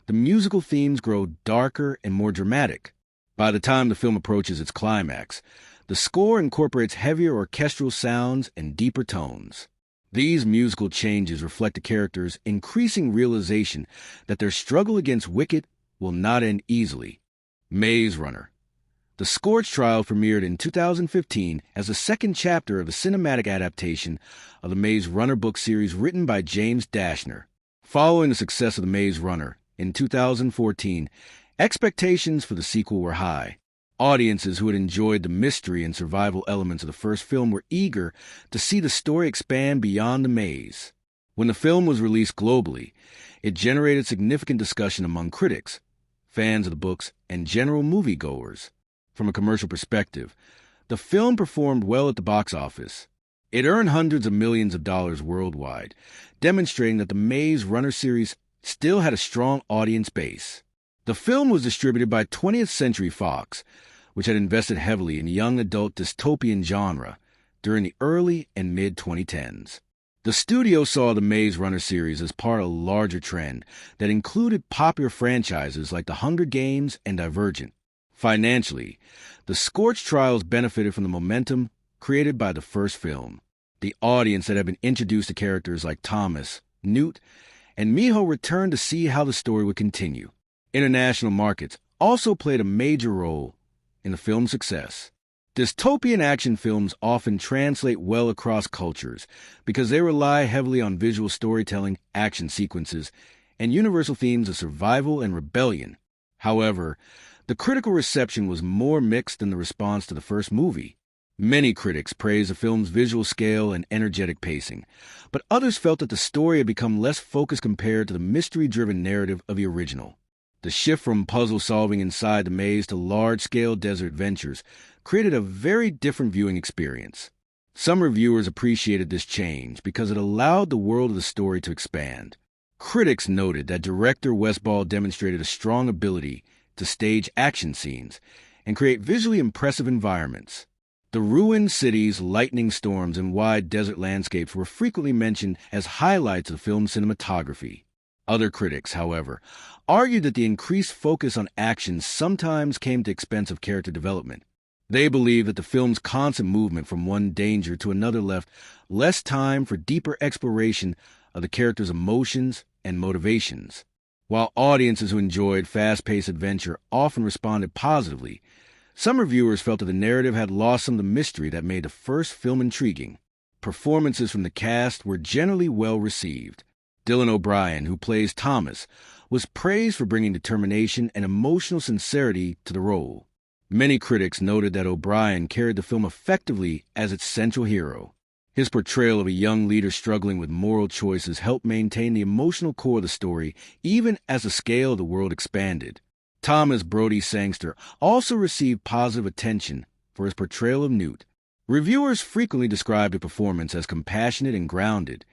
the musical themes grow darker and more dramatic. By the time the film approaches its climax, the score incorporates heavier orchestral sounds and deeper tones. These musical changes reflect the characters' increasing realization that their struggle against Wicked will not end easily. Maze Runner. The Scorch trial premiered in 2015 as the second chapter of the cinematic adaptation of the Maze Runner book series written by James Dashner. Following the success of the Maze Runner in 2014, expectations for the sequel were high. Audiences who had enjoyed the mystery and survival elements of the first film were eager to see the story expand beyond the maze. When the film was released globally, it generated significant discussion among critics, fans of the books, and general moviegoers. From a commercial perspective, the film performed well at the box office. It earned hundreds of millions of dollars worldwide, demonstrating that the Maze Runner series still had a strong audience base. The film was distributed by 20th Century Fox, which had invested heavily in young adult dystopian genre during the early and mid-2010s. The studio saw the Maze Runner series as part of a larger trend that included popular franchises like The Hunger Games and Divergent. Financially, the Scorch trials benefited from the momentum created by the first film. The audience that had been introduced to characters like Thomas, Newt, and Miho returned to see how the story would continue. International markets also played a major role in the film's success. Dystopian action films often translate well across cultures because they rely heavily on visual storytelling, action sequences, and universal themes of survival and rebellion. However, the critical reception was more mixed than the response to the first movie. Many critics praised the film's visual scale and energetic pacing, but others felt that the story had become less focused compared to the mystery-driven narrative of the original. The shift from puzzle solving inside the maze to large-scale desert adventures created a very different viewing experience. Some reviewers appreciated this change because it allowed the world of the story to expand. Critics noted that director Westball demonstrated a strong ability to stage action scenes and create visually impressive environments. The ruined cities, lightning storms, and wide desert landscapes were frequently mentioned as highlights of the film's cinematography. Other critics, however, argued that the increased focus on action sometimes came at the expense of character development. They believed that the film's constant movement from one danger to another left less time for deeper exploration of the characters' emotions and motivations. While audiences who enjoyed fast-paced adventure often responded positively, some reviewers felt that the narrative had lost some of the mystery that made the first film intriguing. Performances from the cast were generally well received. Dylan O'Brien, who plays Thomas, was praised for bringing determination and emotional sincerity to the role. Many critics noted that O'Brien carried the film effectively as its central hero. His portrayal of a young leader struggling with moral choices helped maintain the emotional core of the story even as the scale of the world expanded. Thomas Brody Sangster also received positive attention for his portrayal of Newt. Reviewers frequently described the performance as compassionate and grounded,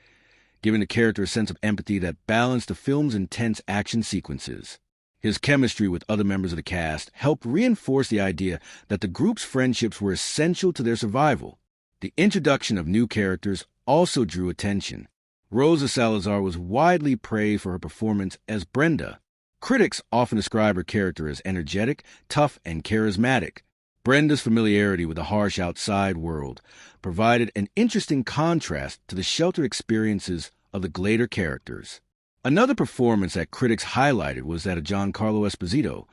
giving the character a sense of empathy that balanced the film's intense action sequences. His chemistry with other members of the cast helped reinforce the idea that the group's friendships were essential to their survival. The introduction of new characters also drew attention. Rosa Salazar was widely praised for her performance as Brenda. Critics often describe her character as energetic, tough, and charismatic. Brenda's familiarity with the harsh outside world provided an interesting contrast to the sheltered experiences of the Glader characters. Another performance that critics highlighted was that of Giancarlo Esposito,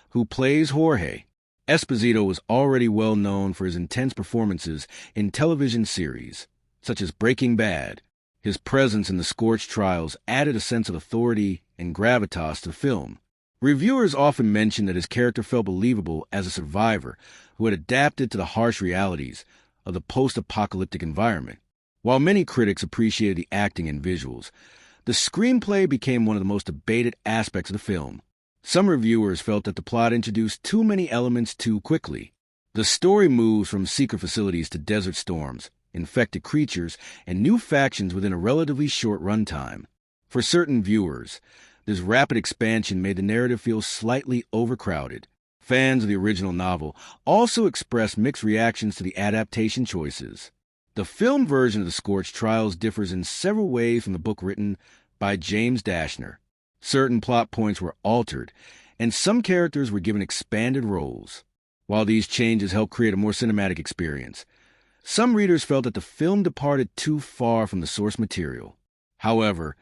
who plays Jorge. Esposito was already well known for his intense performances in television series, such as Breaking Bad. His presence in the Scorch trials added a sense of authority and gravitas to the film. Reviewers often mentioned that his character felt believable as a survivor who had adapted to the harsh realities of the post-apocalyptic environment. While many critics appreciated the acting and visuals, The screenplay became one of the most debated aspects of the film. Some reviewers felt that the plot introduced too many elements too quickly. The story moves from secret facilities to desert storms, infected creatures, and new factions within a relatively short runtime. For certain viewers, this rapid expansion made the narrative feel slightly overcrowded. Fans of the original novel also expressed mixed reactions to the adaptation choices. The film version of the Scorch Trials differs in several ways from the book written by James Dashner. Certain plot points were altered, and some characters were given expanded roles. While these changes helped create a more cinematic experience, some readers felt that the film departed too far from the source material. However,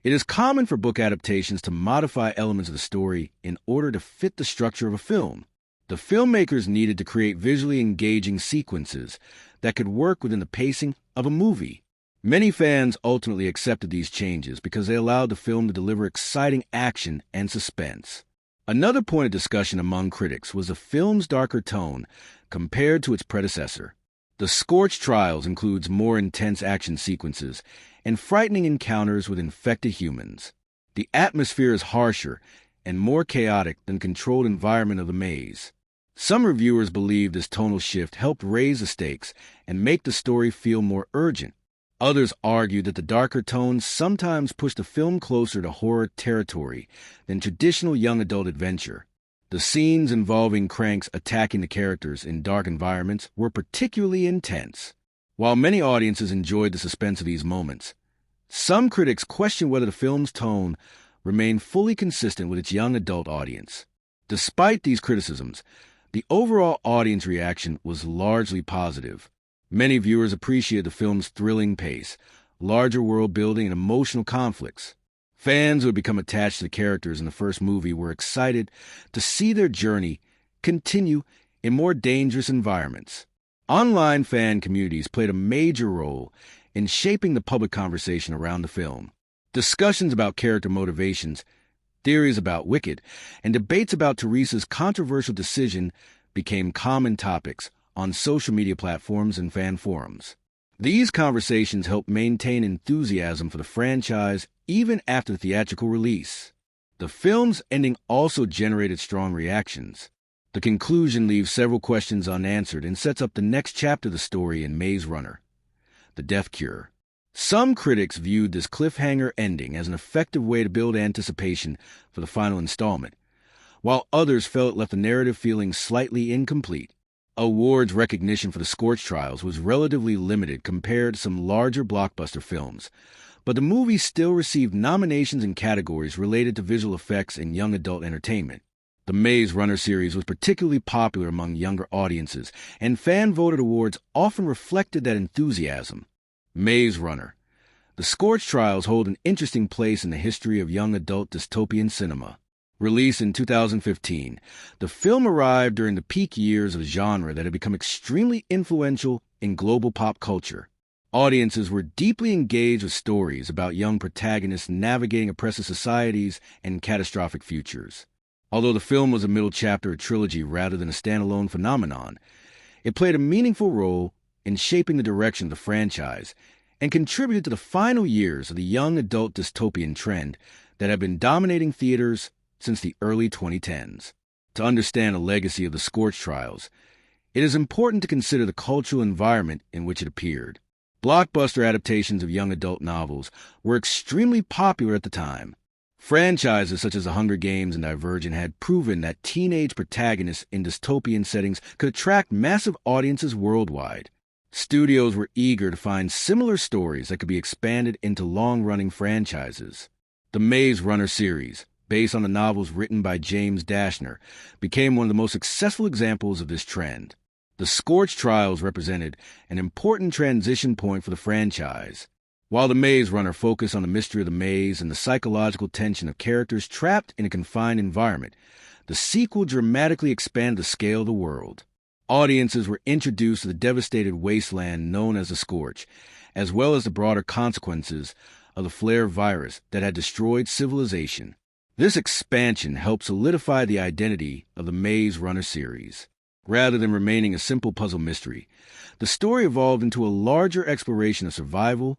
it is common for book adaptations to modify elements of the story in order to fit the structure of a film. The filmmakers needed to create visually engaging sequences that could work within the pacing of a movie. Many fans ultimately accepted these changes because they allowed the film to deliver exciting action and suspense. Another point of discussion among critics was the film's darker tone compared to its predecessor. The Scorch Trials includes more intense action sequences and frightening encounters with infected humans. The atmosphere is harsher and more chaotic than the controlled environment of the maze. Some reviewers believe this tonal shift helped raise the stakes and make the story feel more urgent. Others argue that the darker tones sometimes pushed the film closer to horror territory than traditional young adult adventure. The scenes involving cranks attacking the characters in dark environments were particularly intense. While many audiences enjoyed the suspense of these moments, some critics questioned whether the film's tone remained fully consistent with its young adult audience. Despite these criticisms, the overall audience reaction was largely positive. Many viewers appreciated the film's thrilling pace, larger world building, and emotional conflicts. Fans who had become attached to the characters in the first movie were excited to see their journey continue in more dangerous environments. Online fan communities played a major role in shaping the public conversation around the film. Discussions about character motivations, theories about Wicked, and debates about Teresa's controversial decision became common topics on social media platforms and fan forums. These conversations helped maintain enthusiasm for the franchise even after the theatrical release. The film's ending also generated strong reactions. The conclusion leaves several questions unanswered and sets up the next chapter of the story in Maze Runner, The Death Cure. Some critics viewed this cliffhanger ending as an effective way to build anticipation for the final installment, while others felt it left the narrative feeling slightly incomplete. Awards recognition for the Scorch Trials was relatively limited compared to some larger blockbuster films, but the movie still received nominations in categories related to visual effects and young adult entertainment. The Maze Runner series was particularly popular among younger audiences, and fan-voted awards often reflected that enthusiasm. Maze Runner. The Scorch Trials hold an interesting place in the history of young adult dystopian cinema. Released in 2015, the film arrived during the peak years of a genre that had become extremely influential in global pop culture. Audiences were deeply engaged with stories about young protagonists navigating oppressive societies and catastrophic futures. Although the film was a middle chapter of a trilogy rather than a standalone phenomenon, it played a meaningful role in shaping the direction of the franchise and contributed to the final years of the young adult dystopian trend that had been dominating theaters since the early 2010s. To understand the legacy of the Scorch Trials, it is important to consider the cultural environment in which it appeared. Blockbuster adaptations of young adult novels were extremely popular at the time. Franchises such as The Hunger Games and Divergent had proven that teenage protagonists in dystopian settings could attract massive audiences worldwide. Studios were eager to find similar stories that could be expanded into long-running franchises. The Maze Runner series, based on the novels written by James Dashner, became one of the most successful examples of this trend. The Scorch Trials represented an important transition point for the franchise. While The Maze Runner focused on the mystery of the maze and the psychological tension of characters trapped in a confined environment, the sequel dramatically expanded the scale of the world. Audiences were introduced to the devastated wasteland known as the Scorch, as well as the broader consequences of the flare virus that had destroyed civilization. This expansion helped solidify the identity of the Maze Runner series. Rather than remaining a simple puzzle mystery, the story evolved into a larger exploration of survival,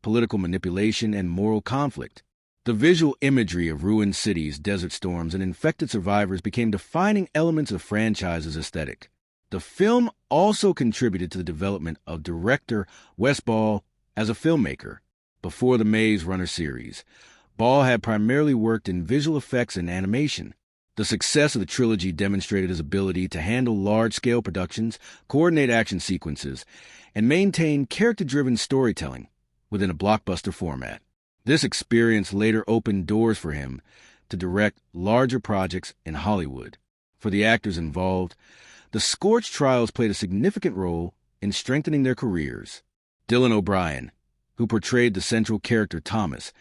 political manipulation, and moral conflict. The visual imagery of ruined cities, desert storms, and infected survivors became defining elements of the franchise's aesthetic. The film also contributed to the development of director Wes Ball as a filmmaker. Before the Maze Runner series, Ball had primarily worked in visual effects and animation. The success of the trilogy demonstrated his ability to handle large-scale productions, coordinate action sequences, and maintain character-driven storytelling within a blockbuster format. This experience later opened doors for him to direct larger projects in Hollywood. For the actors involved, the Scorch trials played a significant role in strengthening their careers. Dylan O'Brien, who portrayed the central character Thomas,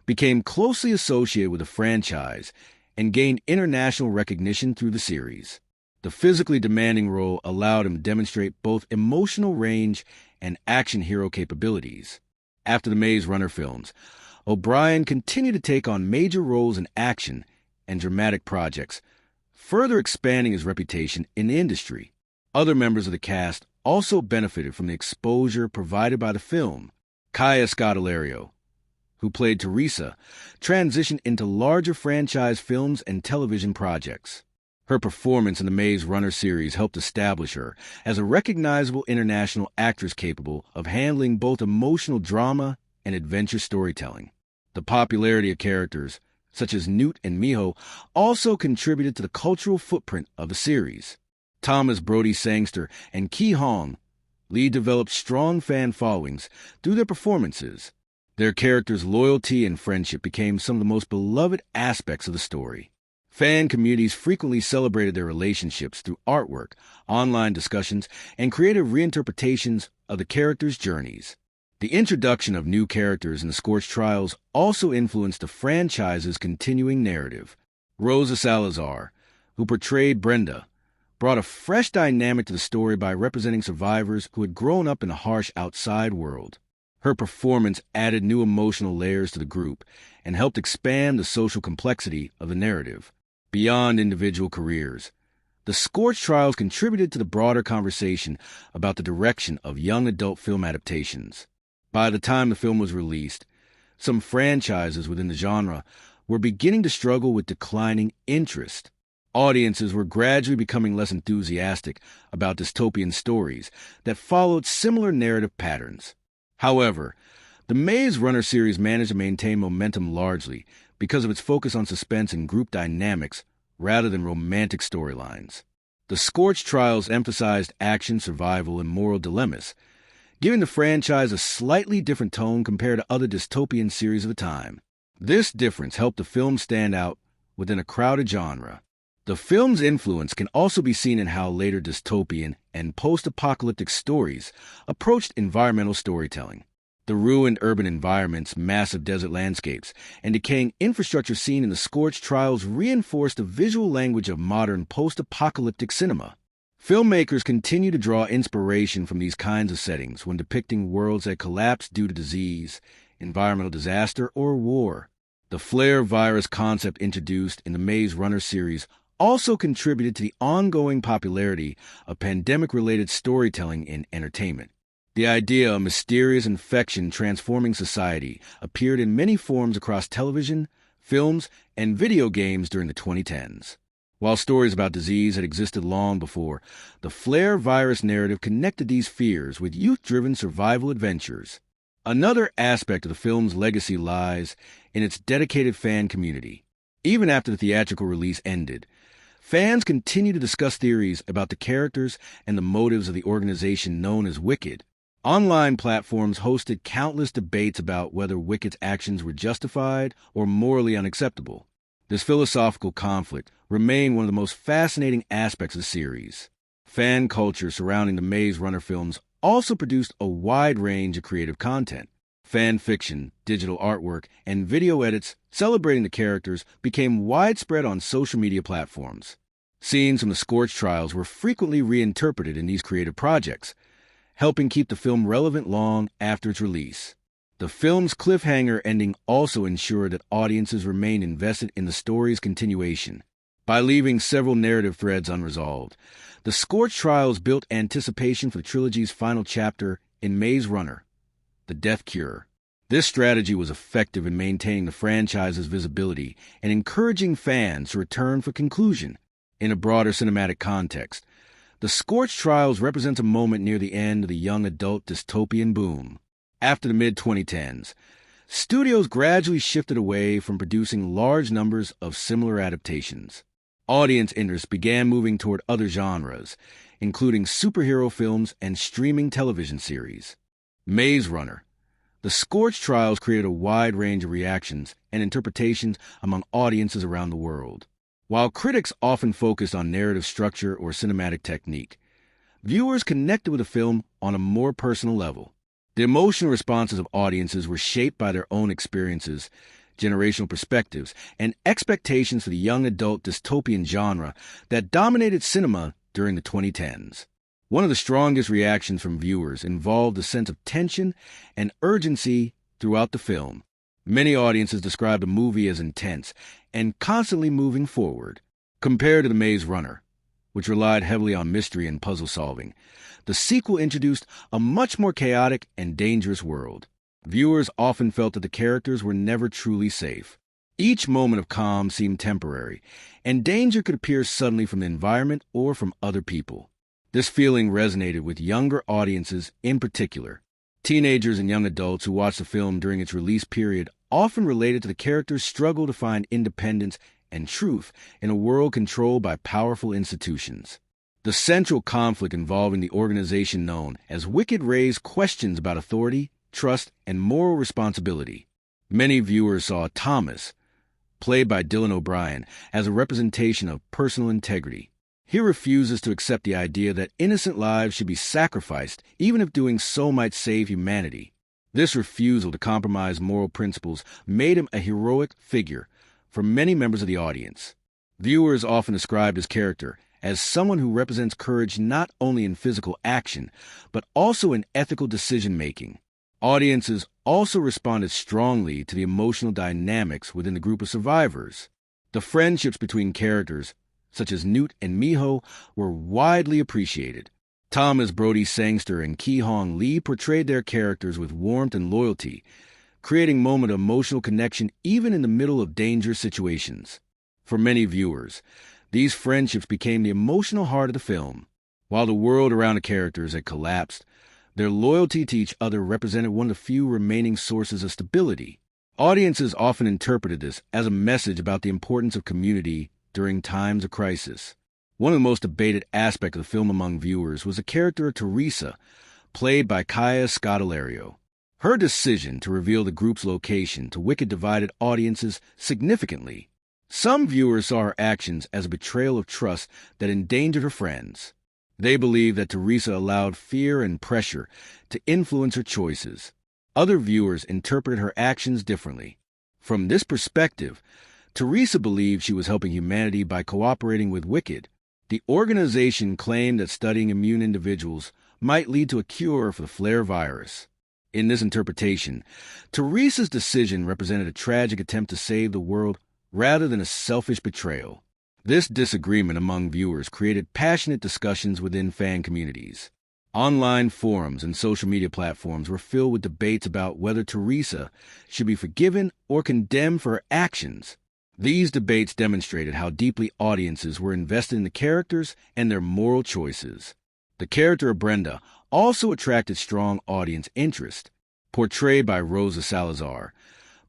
became closely associated with the franchise and gained international recognition through the series. The physically demanding role allowed him to demonstrate both emotional range and action hero capabilities. After the Maze Runner films, O'Brien continued to take on major roles in action and dramatic projects, further expanding his reputation in the industry. Other members of the cast also benefited from the exposure provided by the film. Kaya Scodelario, who played Teresa, transitioned into larger franchise films and television projects. Her performance in the Maze Runner series helped establish her as a recognizable international actress capable of handling both emotional drama and adventure storytelling. The popularity of characters, such as Newt and Miho, also contributed to the cultural footprint of the series. Thomas Brody Sangster and Ki Hong Lee developed strong fan followings through their performances. Their characters' loyalty and friendship became some of the most beloved aspects of the story. Fan communities frequently celebrated their relationships through artwork, online discussions, and creative reinterpretations of the characters' journeys. The introduction of new characters in the Scorch trials also influenced the franchise's continuing narrative. Rosa Salazar, who portrayed Brenda, brought a fresh dynamic to the story by representing survivors who had grown up in a harsh outside world. Her performance added new emotional layers to the group and helped expand the social complexity of the narrative. Beyond individual careers, the Scorch trials contributed to the broader conversation about the direction of young adult film adaptations. By the time the film was released, some franchises within the genre were beginning to struggle with declining interest. Audiences were gradually becoming less enthusiastic about dystopian stories that followed similar narrative patterns. However, the Maze Runner series managed to maintain momentum largely because of its focus on suspense and group dynamics rather than romantic storylines. The Scorch trials emphasized action, survival, and moral dilemmas, giving the franchise a slightly different tone compared to other dystopian series of the time. This difference helped the film stand out within a crowded genre. The film's influence can also be seen in how later dystopian and post-apocalyptic stories approached environmental storytelling. The ruined urban environments, massive desert landscapes, and decaying infrastructure seen in the Scorch trials reinforced the visual language of modern post-apocalyptic cinema. Filmmakers continue to draw inspiration from these kinds of settings when depicting worlds that collapse due to disease, environmental disaster, or war. The flare virus concept introduced in the Maze Runner series also contributed to the ongoing popularity of pandemic-related storytelling in entertainment. The idea of mysterious infection transforming society appeared in many forms across television, films, and video games during the 2010s. While stories about disease had existed long before, the flare virus narrative connected these fears with youth-driven survival adventures. Another aspect of the film's legacy lies in its dedicated fan community. Even after the theatrical release ended, fans continue to discuss theories about the characters and the motives of the organization known as Wicked. Online platforms hosted countless debates about whether Wicked's actions were justified or morally unacceptable. This philosophical conflict remained one of the most fascinating aspects of the series. Fan culture surrounding the Maze Runner films also produced a wide range of creative content. Fan fiction, digital artwork, and video edits celebrating the characters became widespread on social media platforms. Scenes from the Scorch trials were frequently reinterpreted in these creative projects, helping keep the film relevant long after its release. The film's cliffhanger ending also ensured that audiences remained invested in the story's continuation. By leaving several narrative threads unresolved, the Scorch trials built anticipation for the trilogy's final chapter in Maze Runner, The Death Cure. This strategy was effective in maintaining the franchise's visibility and encouraging fans to return for conclusion. In a broader cinematic context, the Scorch trials represent a moment near the end of the young adult dystopian boom. After the mid-2010s, studios gradually shifted away from producing large numbers of similar adaptations. Audience interest began moving toward other genres, including superhero films and streaming television series. Maze Runner. The Scorch trials created a wide range of reactions and interpretations among audiences around the world. While critics often focused on narrative structure or cinematic technique, viewers connected with the film on a more personal level. The emotional responses of audiences were shaped by their own experiences, generational perspectives, and expectations for the young adult dystopian genre that dominated cinema during the 2010s. One of the strongest reactions from viewers involved a sense of tension and urgency throughout the film. Many audiences described the movie as intense and constantly moving forward. Compared to The Maze Runner, which relied heavily on mystery and puzzle solving, the sequel introduced a much more chaotic and dangerous world. Viewers often felt that the characters were never truly safe. Each moment of calm seemed temporary, and danger could appear suddenly from the environment or from other people. This feeling resonated with younger audiences in particular. Teenagers and young adults who watched the film during its release period often related to the characters' struggle to find independence and truth in a world controlled by powerful institutions. The central conflict involving the organization known as Wicked raised questions about authority, trust, and moral responsibility. Many viewers saw Thomas, played by Dylan O'Brien, as a representation of personal integrity. He refuses to accept the idea that innocent lives should be sacrificed, even if doing so might save humanity. This refusal to compromise moral principles made him a heroic figure for many members of the audience. Viewers often described his character as someone who represents courage not only in physical action, but also in ethical decision-making. Audiences also responded strongly to the emotional dynamics within the group of survivors. The friendships between characters, such as Newt and Miho, were widely appreciated. Thomas Brody Sangster and Ki Hong Lee portrayed their characters with warmth and loyalty, creating moments of emotional connection even in the middle of dangerous situations. For many viewers, these friendships became the emotional heart of the film. While the world around the characters had collapsed, their loyalty to each other represented one of the few remaining sources of stability. Audiences often interpreted this as a message about the importance of community during times of crisis. One of the most debated aspects of the film among viewers was the character of Teresa, played by Kaya Scodelario. Her decision to reveal the group's location to Wicked divided audiences significantly. Some viewers saw her actions as a betrayal of trust that endangered her friends. They believed that Teresa allowed fear and pressure to influence her choices. Other viewers interpreted her actions differently. From this perspective, Teresa believed she was helping humanity by cooperating with Wicked. The organization claimed that studying immune individuals might lead to a cure for the flare virus. In this interpretation, Teresa's decision represented a tragic attempt to save the world rather than a selfish betrayal. This disagreement among viewers created passionate discussions within fan communities. Online forums and social media platforms were filled with debates about whether Teresa should be forgiven or condemned for her actions. These debates demonstrated how deeply audiences were invested in the characters and their moral choices. The character of Brenda also attracted strong audience interest. Portrayed by Rosa Salazar,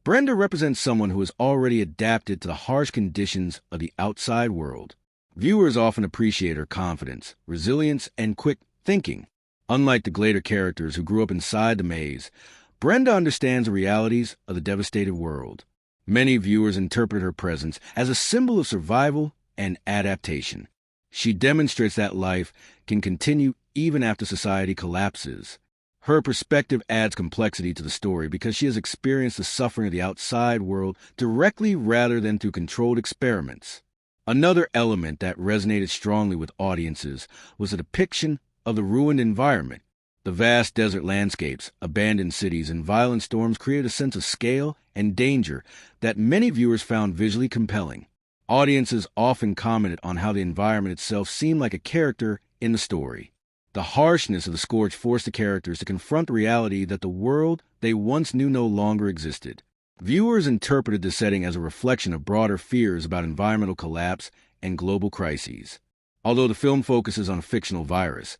Brenda represents someone who has already adapted to the harsh conditions of the outside world. Viewers often appreciate her confidence, resilience, and quick thinking. Unlike the Glader characters who grew up inside the maze, Brenda understands the realities of the devastated world. Many viewers interpret her presence as a symbol of survival and adaptation. She demonstrates that life can continue even after society collapses. Her perspective adds complexity to the story because she has experienced the suffering of the outside world directly rather than through controlled experiments. Another element that resonated strongly with audiences was the depiction of the ruined environment. The vast desert landscapes, abandoned cities, and violent storms created a sense of scale and danger that many viewers found visually compelling. Audiences often commented on how the environment itself seemed like a character in the story. The harshness of the Scorch forced the characters to confront the reality that the world they once knew no longer existed. Viewers interpreted the setting as a reflection of broader fears about environmental collapse and global crises. Although the film focuses on a fictional virus,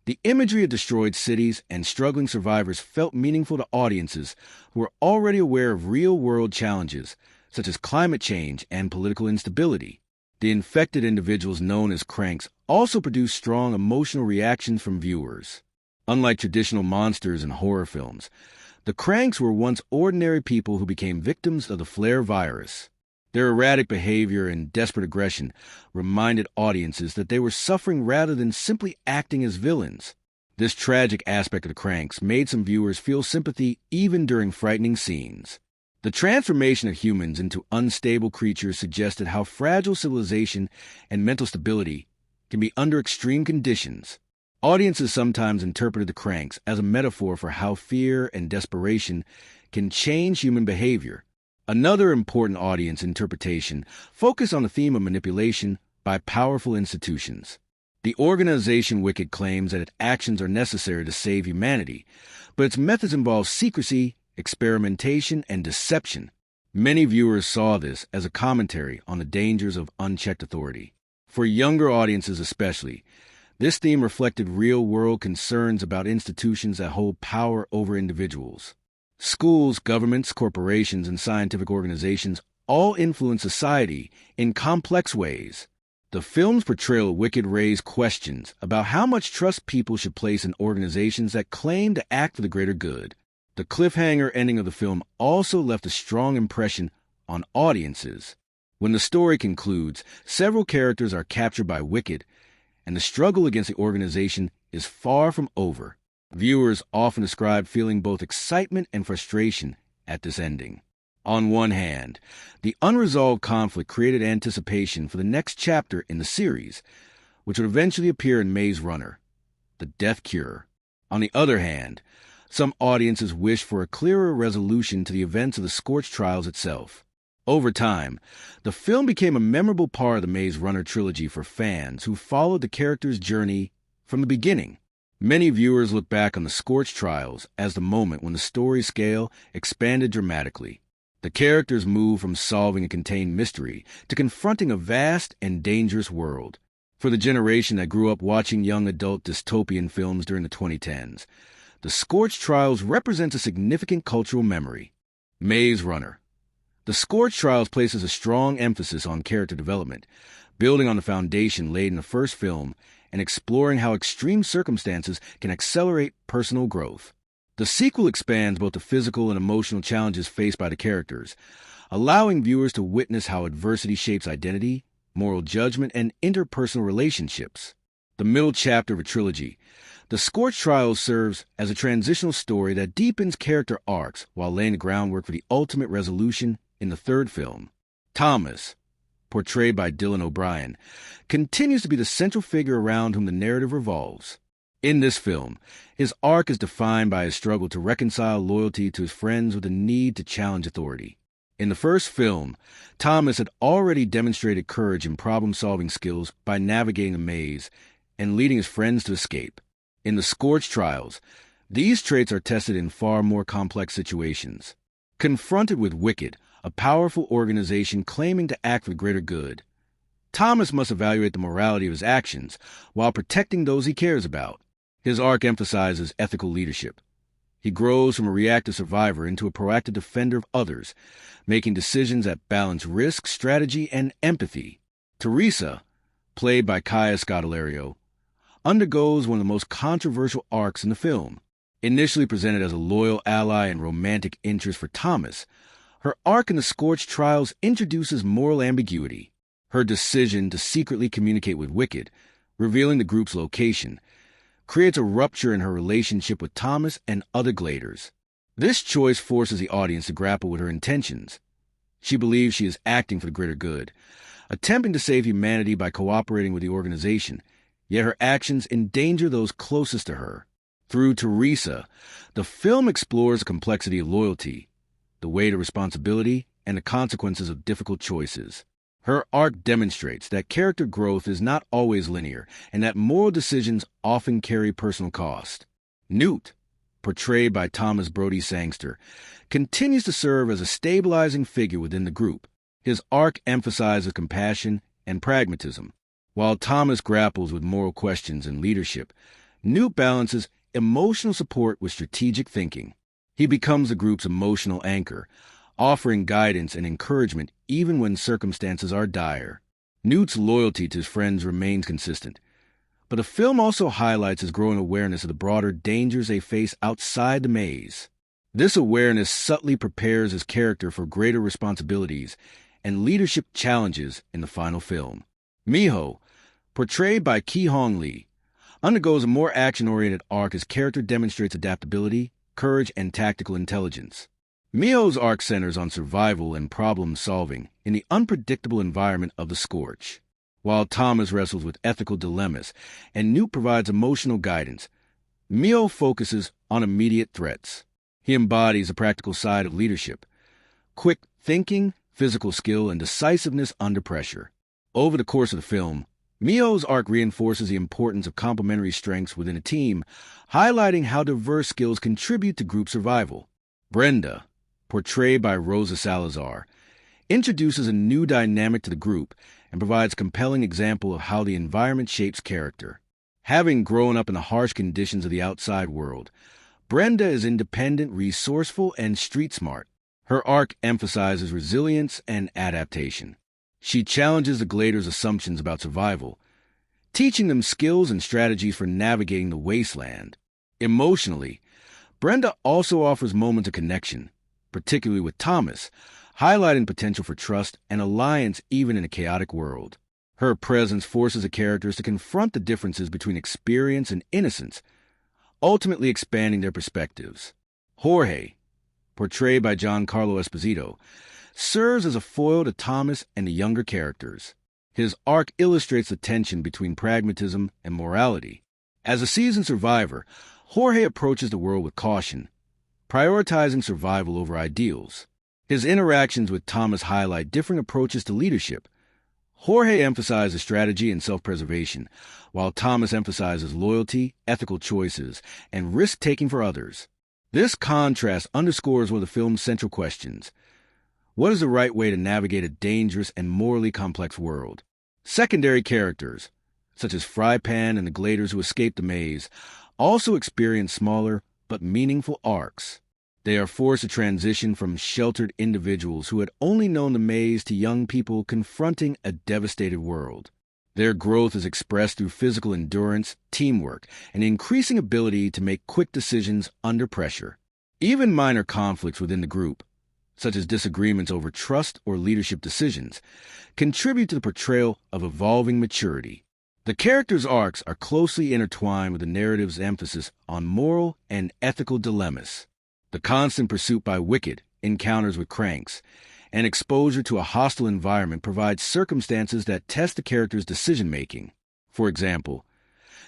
the imagery of destroyed cities and struggling survivors felt meaningful to audiences who were already aware of real-world challenges, such as climate change and political instability. The infected individuals known as cranks also produced strong emotional reactions from viewers. Unlike traditional monsters in horror films, the cranks were once ordinary people who became victims of the flare virus. Their erratic behavior and desperate aggression reminded audiences that they were suffering rather than simply acting as villains. This tragic aspect of the cranks made some viewers feel sympathy even during frightening scenes. The transformation of humans into unstable creatures suggested how fragile civilization and mental stability can be under extreme conditions. Audiences sometimes interpreted the cranks as a metaphor for how fear and desperation can change human behavior. Another important audience interpretation focused on the theme of manipulation by powerful institutions. The organization Wicked claims that its actions are necessary to save humanity, but its methods involve secrecy, experimentation, and deception. Many viewers saw this as a commentary on the dangers of unchecked authority. For younger audiences especially, this theme reflected real-world concerns about institutions that hold power over individuals. Schools, governments, corporations, and scientific organizations all influence society in complex ways. The film's portrayal of Wicked raised questions about how much trust people should place in organizations that claim to act for the greater good. The cliffhanger ending of the film also left a strong impression on audiences. When the story concludes, several characters are captured by Wicked, and the struggle against the organization is far from over. Viewers often describe feeling both excitement and frustration at this ending. On one hand, the unresolved conflict created anticipation for the next chapter in the series, which would eventually appear in Maze Runner, The Death Cure. On the other hand, some audiences wished for a clearer resolution to the events of the Scorch trials itself. Over time, the film became a memorable part of the Maze Runner trilogy for fans who followed the characters' journey from the beginning. Many viewers look back on the Scorch trials as the moment when the story scale expanded dramatically. The characters moved from solving a contained mystery to confronting a vast and dangerous world. For the generation that grew up watching young adult dystopian films during the 2010s, the Scorch trials represents a significant cultural memory. Maze Runner. The Scorch trials places a strong emphasis on character development, building on the foundation laid in the first film and exploring how extreme circumstances can accelerate personal growth. The sequel expands both the physical and emotional challenges faced by the characters, allowing viewers to witness how adversity shapes identity, moral judgment, and interpersonal relationships. The middle chapter of a trilogy, The Scorch Trials serves as a transitional story that deepens character arcs while laying the groundwork for the ultimate resolution in the third film. Thomas, portrayed by Dylan O'Brien, continues to be the central figure around whom the narrative revolves. In this film, his arc is defined by his struggle to reconcile loyalty to his friends with the need to challenge authority. In the first film, Thomas had already demonstrated courage and problem-solving skills by navigating a maze and leading his friends to escape. In the Scorch trials, these traits are tested in far more complex situations. Confronted with Wicked, a powerful organization claiming to act for the greater good, Thomas must evaluate the morality of his actions while protecting those he cares about. His arc emphasizes ethical leadership. He grows from a reactive survivor into a proactive defender of others, making decisions that balance risk, strategy, and empathy. Teresa, played by Scodelario, undergoes one of the most controversial arcs in the film. Initially presented as a loyal ally and romantic interest for Thomas, her arc in the Scorch trials introduces moral ambiguity. Her decision to secretly communicate with Wicked, revealing the group's location, creates a rupture in her relationship with Thomas and other Gladers. This choice forces the audience to grapple with her intentions. She believes she is acting for the greater good, attempting to save humanity by cooperating with the organization, yet her actions endanger those closest to her. Through Teresa, the film explores the complexity of loyalty, the weight of responsibility, and the consequences of difficult choices. Her arc demonstrates that character growth is not always linear and that moral decisions often carry personal cost. Newt, portrayed by Thomas Brody Sangster, continues to serve as a stabilizing figure within the group. His arc emphasizes compassion and pragmatism. While Thomas grapples with moral questions and leadership, Newt balances emotional support with strategic thinking. He becomes the group's emotional anchor, offering guidance and encouragement even when circumstances are dire. Newt's loyalty to his friends remains consistent, but the film also highlights his growing awareness of the broader dangers they face outside the maze. This awareness subtly prepares his character for greater responsibilities and leadership challenges in the final film. Miho, portrayed by Ki-Hong Lee, undergoes a more action-oriented arc as character demonstrates adaptability, courage, and tactical intelligence. Miho's arc centers on survival and problem-solving in the unpredictable environment of the Scorch. While Thomas wrestles with ethical dilemmas and Newt provides emotional guidance, Miho focuses on immediate threats. He embodies the practical side of leadership: quick thinking, physical skill, and decisiveness under pressure. Over the course of the film, Miho's arc reinforces the importance of complementary strengths within a team, highlighting how diverse skills contribute to group survival. Brenda, portrayed by Rosa Salazar, introduces a new dynamic to the group and provides a compelling example of how the environment shapes character. Having grown up in the harsh conditions of the outside world, Brenda is independent, resourceful, and street-smart. Her arc emphasizes resilience and adaptation. She challenges the Gladers' assumptions about survival, teaching them skills and strategies for navigating the wasteland. Emotionally, Brenda also offers moments of connection, particularly with Thomas, highlighting potential for trust and alliance even in a chaotic world. Her presence forces the characters to confront the differences between experience and innocence, ultimately expanding their perspectives. Jorge, portrayed by Giancarlo Esposito, serves as a foil to Thomas and the younger characters. His arc illustrates the tension between pragmatism and morality. As a seasoned survivor, Jorge approaches the world with caution, prioritizing survival over ideals. His interactions with Thomas highlight differing approaches to leadership. Jorge emphasizes strategy and self-preservation, while Thomas emphasizes loyalty, ethical choices, and risk-taking for others. This contrast underscores one of the film's central questions: what is the right way to navigate a dangerous and morally complex world? Secondary characters, such as Frypan and the Gladers who escape the maze, also experience smaller but meaningful arcs. They are forced to transition from sheltered individuals who had only known the maze to young people confronting a devastated world. Their growth is expressed through physical endurance, teamwork, and increasing ability to make quick decisions under pressure. Even minor conflicts within the group, such as disagreements over trust or leadership decisions, contribute to the portrayal of evolving maturity. The characters' arcs are closely intertwined with the narrative's emphasis on moral and ethical dilemmas. The constant pursuit by Wicked, encounters with Cranks, and exposure to a hostile environment provides circumstances that test the character's decision-making. For example,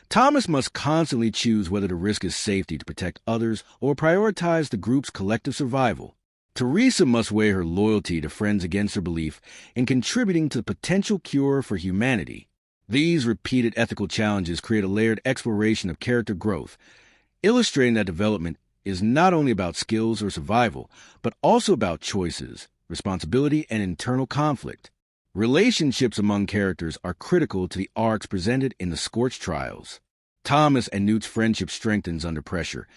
Thomas must constantly choose whether to risk his safety to protect others or prioritize the group's collective survival. Teresa must weigh her loyalty to friends against her belief in contributing to the potential cure for humanity. These repeated ethical challenges create a layered exploration of character growth, illustrating that development is not only about skills or survival, but also about choices, responsibility, and internal conflict. Relationships among characters are critical to the arcs presented in the Scorch trials. Thomas and Newt's friendship strengthens under pressure,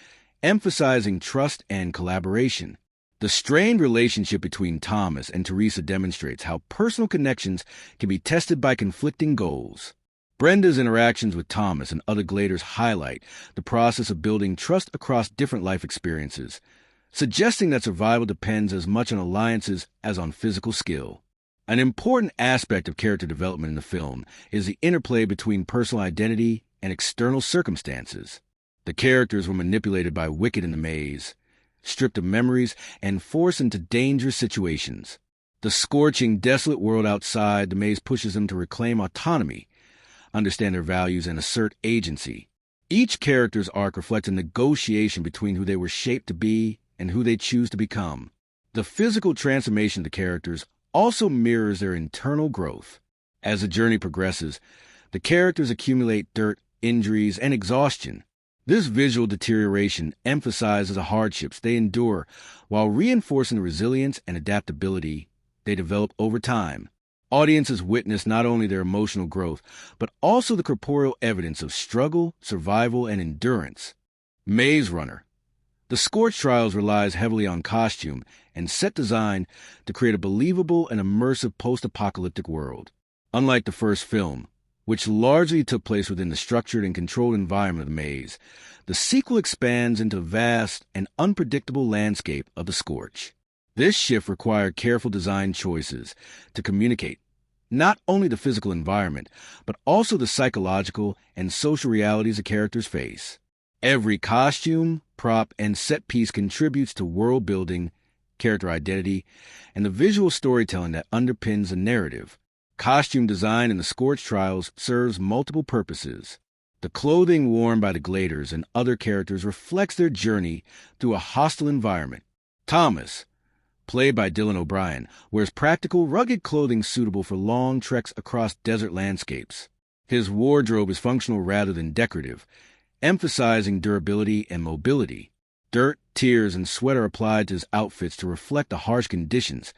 emphasizing trust and collaboration. The strained relationship between Thomas and Teresa demonstrates how personal connections can be tested by conflicting goals. Brenda's interactions with Thomas and other Gladers highlight the process of building trust across different life experiences, suggesting that survival depends as much on alliances as on physical skill. An important aspect of character development in the film is the interplay between personal identity and external circumstances. The characters were manipulated by Wicked in the maze, stripped of memories, and forced into dangerous situations. The scorching, desolate world outside the maze pushes them to reclaim autonomy, understand their values, and assert agency. Each character's arc reflects a negotiation between who they were shaped to be and who they choose to become. The physical transformation of the characters also mirrors their internal growth. As the journey progresses, the characters accumulate dirt, injuries, and exhaustion. This visual deterioration emphasizes the hardships they endure while reinforcing the resilience and adaptability they develop over time. Audiences witness not only their emotional growth, but also the corporeal evidence of struggle, survival, and endurance. Maze Runner. The Scorch Trials relies heavily on costume and set design to create a believable and immersive post-apocalyptic world. Unlike the first film, which largely took place within the structured and controlled environment of the maze, the sequel expands into the vast and unpredictable landscape of the Scorch. This shift required careful design choices to communicate not only the physical environment, but also the psychological and social realities the characters face. Every costume, prop, and set piece contributes to world building, character identity, and the visual storytelling that underpins the narrative. Costume design in the Scorch Trials serves multiple purposes. The clothing worn by the Gladers and other characters reflects their journey through a hostile environment. Thomas, played by Dylan O'Brien, wears practical, rugged clothing suitable for long treks across desert landscapes. His wardrobe is functional rather than decorative, emphasizing durability and mobility. Dirt, tears, and sweat are applied to his outfits to reflect the harsh conditions,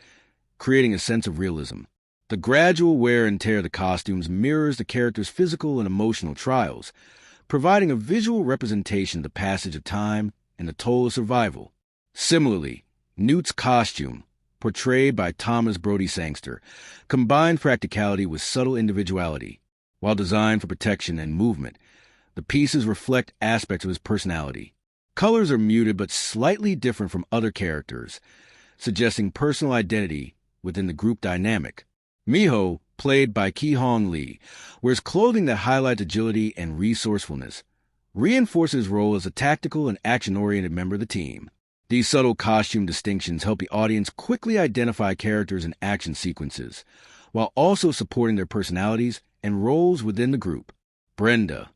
creating a sense of realism. The gradual wear and tear of the costumes mirrors the character's physical and emotional trials, providing a visual representation of the passage of time and the toll of survival. Similarly, Newt's costume, portrayed by Thomas Brody Sangster, combined practicality with subtle individuality. While designed for protection and movement, the pieces reflect aspects of his personality. Colors are muted but slightly different from other characters, suggesting personal identity within the group dynamic. Miho, played by Ki-Hong Lee, wears clothing that highlights agility and resourcefulness, reinforcing his role as a tactical and action-oriented member of the team. These subtle costume distinctions help the audience quickly identify characters and action sequences, while also supporting their personalities and roles within the group. Brenda,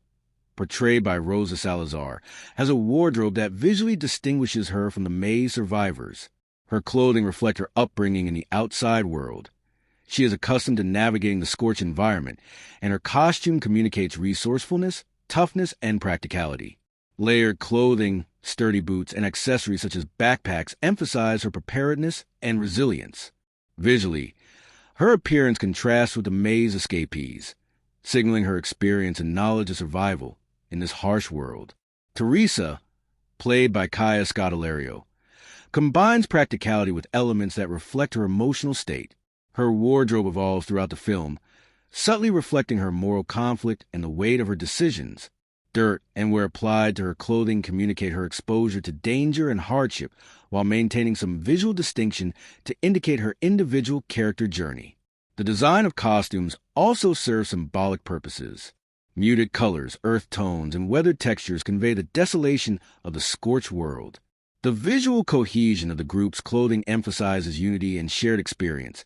portrayed by Rosa Salazar, has a wardrobe that visually distinguishes her from the maze survivors. Her clothing reflects her upbringing in the outside world. She is accustomed to navigating the Scorch environment, and her costume communicates resourcefulness, toughness, and practicality. Layered clothing, sturdy boots, and accessories such as backpacks emphasize her preparedness and resilience. Visually, her appearance contrasts with the maze escapees, signaling her experience and knowledge of survival in this harsh world. Teresa, played by Kaya Scodelario, combines practicality with elements that reflect her emotional state. Her wardrobe evolves throughout the film, subtly reflecting her moral conflict and the weight of her decisions. Dirt and wear applied to her clothing communicate her exposure to danger and hardship while maintaining some visual distinction to indicate her individual character journey. The design of costumes also serves symbolic purposes. Muted colors, earth tones, and weathered textures convey the desolation of the Scorched world. The visual cohesion of the group's clothing emphasizes unity and shared experience,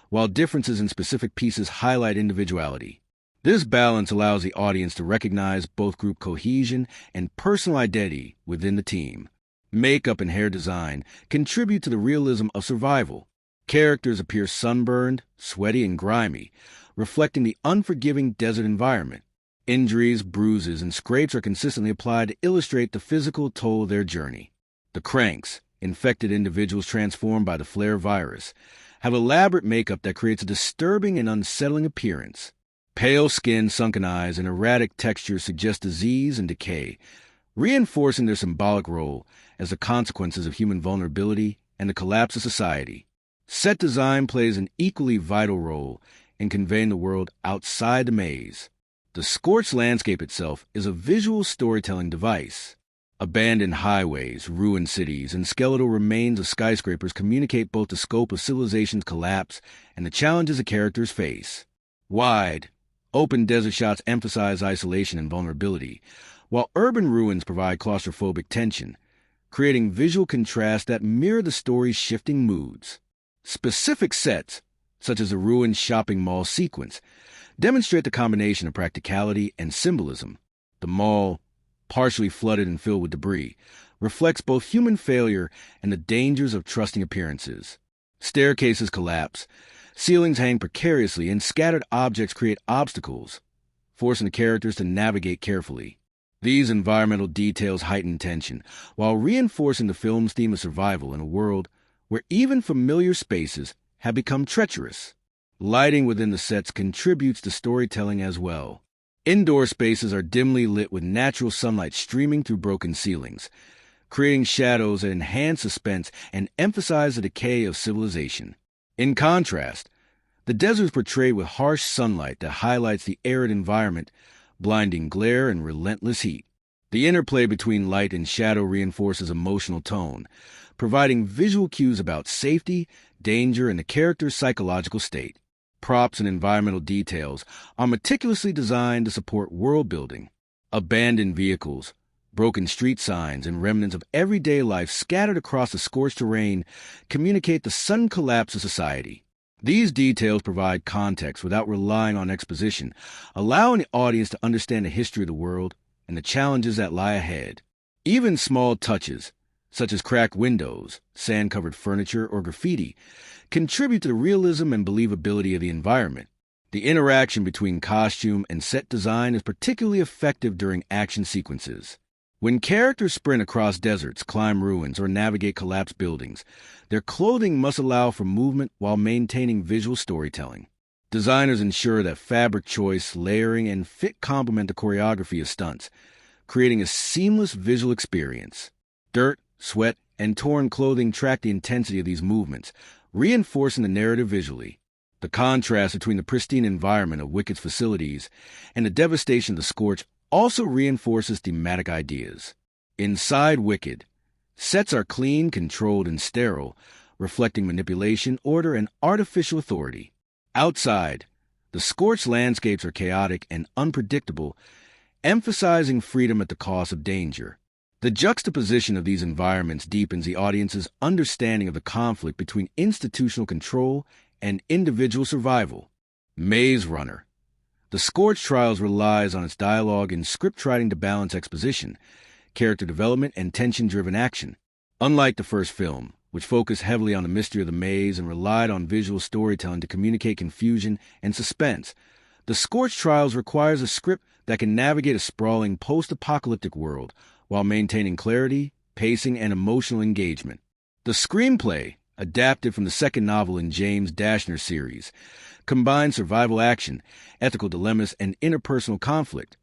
while differences in specific pieces highlight individuality. This balance allows the audience to recognize both group cohesion and personal identity within the team. Makeup and hair design contribute to the realism of survival. Characters appear sunburned, sweaty, and grimy, reflecting the unforgiving desert environment. Injuries, bruises, and scrapes are consistently applied to illustrate the physical toll of their journey. The Cranks, infected individuals transformed by the flare virus, have elaborate makeup that creates a disturbing and unsettling appearance. Pale skin, sunken eyes, and erratic textures suggest disease and decay, reinforcing their symbolic role as the consequences of human vulnerability and the collapse of society. Set design plays an equally vital role in conveying the world outside the maze. The Scorched landscape itself is a visual storytelling device. Abandoned highways, ruined cities, and skeletal remains of skyscrapers communicate both the scope of civilization's collapse and the challenges the characters face. Wide, open desert shots emphasize isolation and vulnerability, while urban ruins provide claustrophobic tension, creating visual contrasts that mirror the story's shifting moods. Specific sets, such as the ruined shopping mall sequence, demonstrate the combination of practicality and symbolism. The mall, partially flooded and filled with debris, reflects both human failure and the dangers of trusting appearances. Staircases collapse, ceilings hang precariously, and scattered objects create obstacles, forcing the characters to navigate carefully. These environmental details heighten tension, while reinforcing the film's theme of survival in a world where even familiar spaces have become treacherous. Lighting within the sets contributes to storytelling as well. Indoor spaces are dimly lit with natural sunlight streaming through broken ceilings, creating shadows that enhance suspense and emphasize the decay of civilization. In contrast, the desert is portrayed with harsh sunlight that highlights the arid environment, blinding glare and relentless heat. The interplay between light and shadow reinforces emotional tone, providing visual cues about safety, danger, and the character's psychological state. Props and environmental details are meticulously designed to support world building. Abandoned vehicles, broken street signs, and remnants of everyday life scattered across the scorched terrain communicate the sudden collapse of society. These details provide context without relying on exposition, allowing the audience to understand the history of the world and the challenges that lie ahead. Even small touches, such as cracked windows, sand-covered furniture, or graffiti, contribute to the realism and believability of the environment. The interaction between costume and set design is particularly effective during action sequences. When characters sprint across deserts, climb ruins, or navigate collapsed buildings, their clothing must allow for movement while maintaining visual storytelling. Designers ensure that fabric choice, layering, and fit complement the choreography of stunts, creating a seamless visual experience. Dirt, sweat, and torn clothing track the intensity of these movements, reinforcing the narrative visually. The contrast between the pristine environment of Wicked's facilities and the devastation of the Scorch also reinforces thematic ideas. Inside Wicked, sets are clean, controlled, and sterile, reflecting manipulation, order, and artificial authority. Outside, the scorched landscapes are chaotic and unpredictable, emphasizing freedom at the cost of danger. The juxtaposition of these environments deepens the audience's understanding of the conflict between institutional control and individual survival. Maze Runner. The Scorch Trials relies on its dialogue and script writing to balance exposition, character development, and tension-driven action. Unlike the first film, which focused heavily on the mystery of the maze and relied on visual storytelling to communicate confusion and suspense, The Scorch Trials requires a script that can navigate a sprawling post-apocalyptic world while maintaining clarity, pacing, and emotional engagement. The screenplay, adapted from the second novel in James Dashner's series, combines survival action, ethical dilemmas, and interpersonal conflict,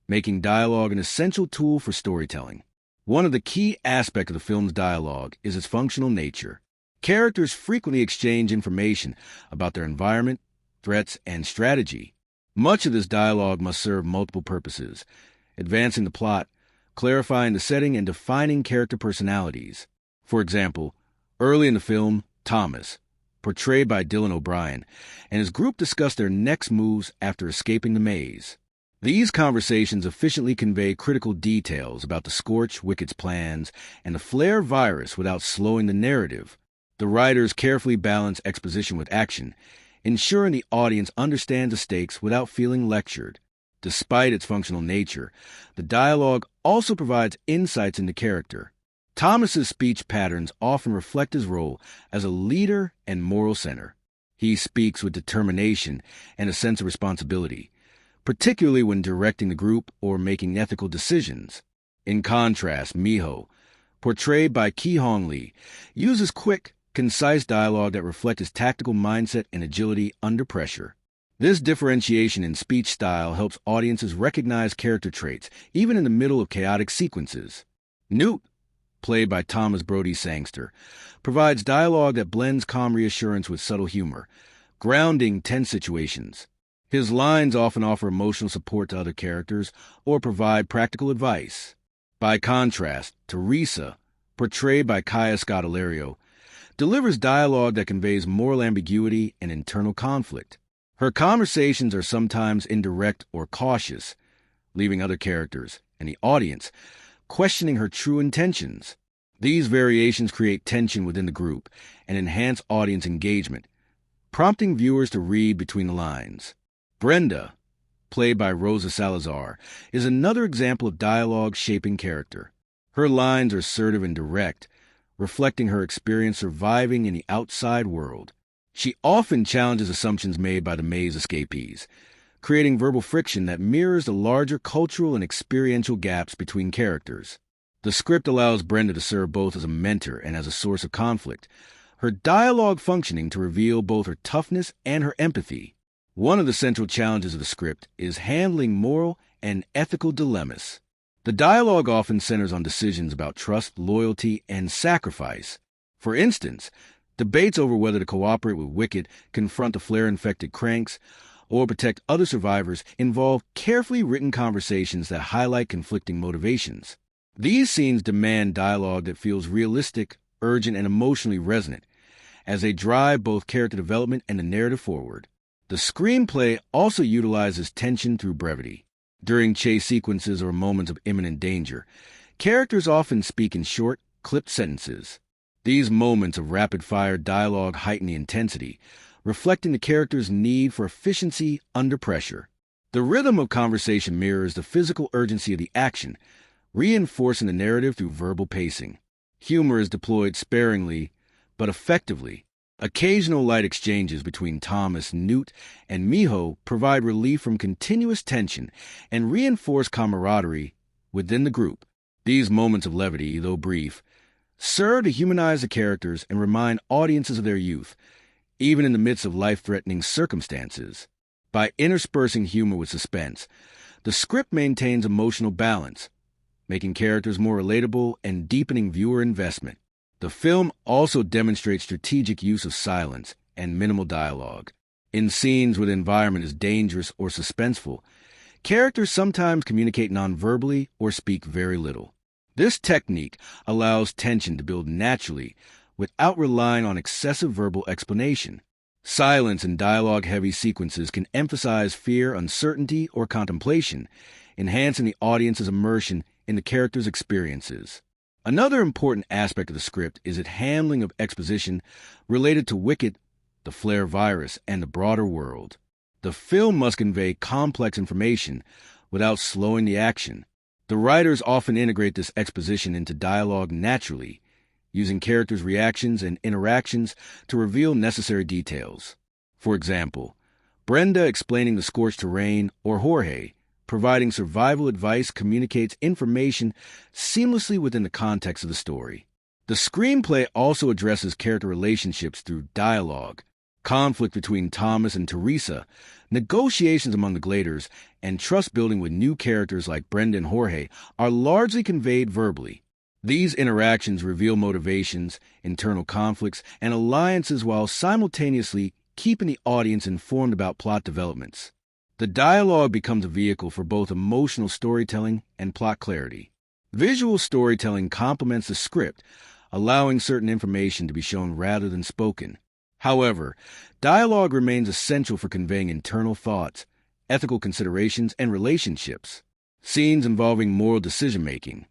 making dialogue an essential tool for storytelling. One of the key aspects of the film's dialogue is its functional nature. Characters frequently exchange information about their environment, threats, and strategy. Much of this dialogue must serve multiple purposes, advancing the plot, clarifying the setting, and defining character personalities. For example, early in the film, Thomas, portrayed by Dylan O'Brien, and his group discuss their next moves after escaping the maze. These conversations efficiently convey critical details about the Scorch Wicked's plans and the Flare virus without slowing the narrative. The writers carefully balance exposition with action, ensuring the audience understands the stakes without feeling lectured. Despite its functional nature, the dialogue also provides insights into character. Thomas's speech patterns often reflect his role as a leader and moral center. He speaks with determination and a sense of responsibility, particularly when directing the group or making ethical decisions. In contrast, Miho, portrayed by Ki-Hong Lee, uses quick, concise dialogue that reflects his tactical mindset and agility under pressure. This differentiation in speech style helps audiences recognize character traits, even in the middle of chaotic sequences. Newt, played by Thomas Brody Sangster, provides dialogue that blends calm reassurance with subtle humor, grounding tense situations. His lines often offer emotional support to other characters or provide practical advice. By contrast, Teresa, portrayed by Kaya Scodelario, delivers dialogue that conveys moral ambiguity and internal conflict. Her conversations are sometimes indirect or cautious, leaving other characters and the audience questioning her true intentions. These variations create tension within the group and enhance audience engagement, prompting viewers to read between the lines. Brenda, played by Rosa Salazar, is another example of dialogue shaping character. Her lines are assertive and direct, reflecting her experience surviving in the outside world. She often challenges assumptions made by the maze escapees, creating verbal friction that mirrors the larger cultural and experiential gaps between characters. The script allows Brenda to serve both as a mentor and as a source of conflict, her dialogue functioning to reveal both her toughness and her empathy. One of the central challenges of the script is handling moral and ethical dilemmas. The dialogue often centers on decisions about trust, loyalty, and sacrifice. For instance, debates over whether to cooperate with Wicked, confront the flare-infected cranks, or protect other survivors involve carefully written conversations that highlight conflicting motivations. These scenes demand dialogue that feels realistic, urgent, and emotionally resonant, as they drive both character development and the narrative forward. The screenplay also utilizes tension through brevity. During chase sequences or moments of imminent danger, characters often speak in short, clipped sentences. These moments of rapid-fire dialogue heighten the intensity, reflecting the character's need for efficiency under pressure. The rhythm of conversation mirrors the physical urgency of the action, reinforcing the narrative through verbal pacing. Humor is deployed sparingly, but effectively. Occasional light exchanges between Thomas, Newt, and Miho provide relief from continuous tension and reinforce camaraderie within the group. These moments of levity, though brief, serve to humanize the characters and remind audiences of their youth, even in the midst of life-threatening circumstances. By interspersing humor with suspense, the script maintains emotional balance, making characters more relatable and deepening viewer investment. The film also demonstrates strategic use of silence and minimal dialogue. In scenes where the environment is dangerous or suspenseful, characters sometimes communicate non-verbally or speak very little. This technique allows tension to build naturally without relying on excessive verbal explanation. Silence in dialogue-heavy sequences can emphasize fear, uncertainty, or contemplation, enhancing the audience's immersion in the character's experiences. Another important aspect of the script is its handling of exposition related to Wicked, the flare virus, and the broader world. The film must convey complex information without slowing the action. The writers often integrate this exposition into dialogue naturally, using characters' reactions and interactions to reveal necessary details. For example, Brenda explaining the scorched terrain, or Jorge providing survival advice, communicates information seamlessly within the context of the story. The screenplay also addresses character relationships through dialogue, conflict between Thomas and Teresa, negotiations among the Gladers, and trust building with new characters like Brenda and Jorge are largely conveyed verbally. These interactions reveal motivations, internal conflicts, and alliances while simultaneously keeping the audience informed about plot developments. The dialogue becomes a vehicle for both emotional storytelling and plot clarity. Visual storytelling complements the script, allowing certain information to be shown rather than spoken. However, dialogue remains essential for conveying internal thoughts, ethical considerations, and relationships. Scenes involving moral decision-making,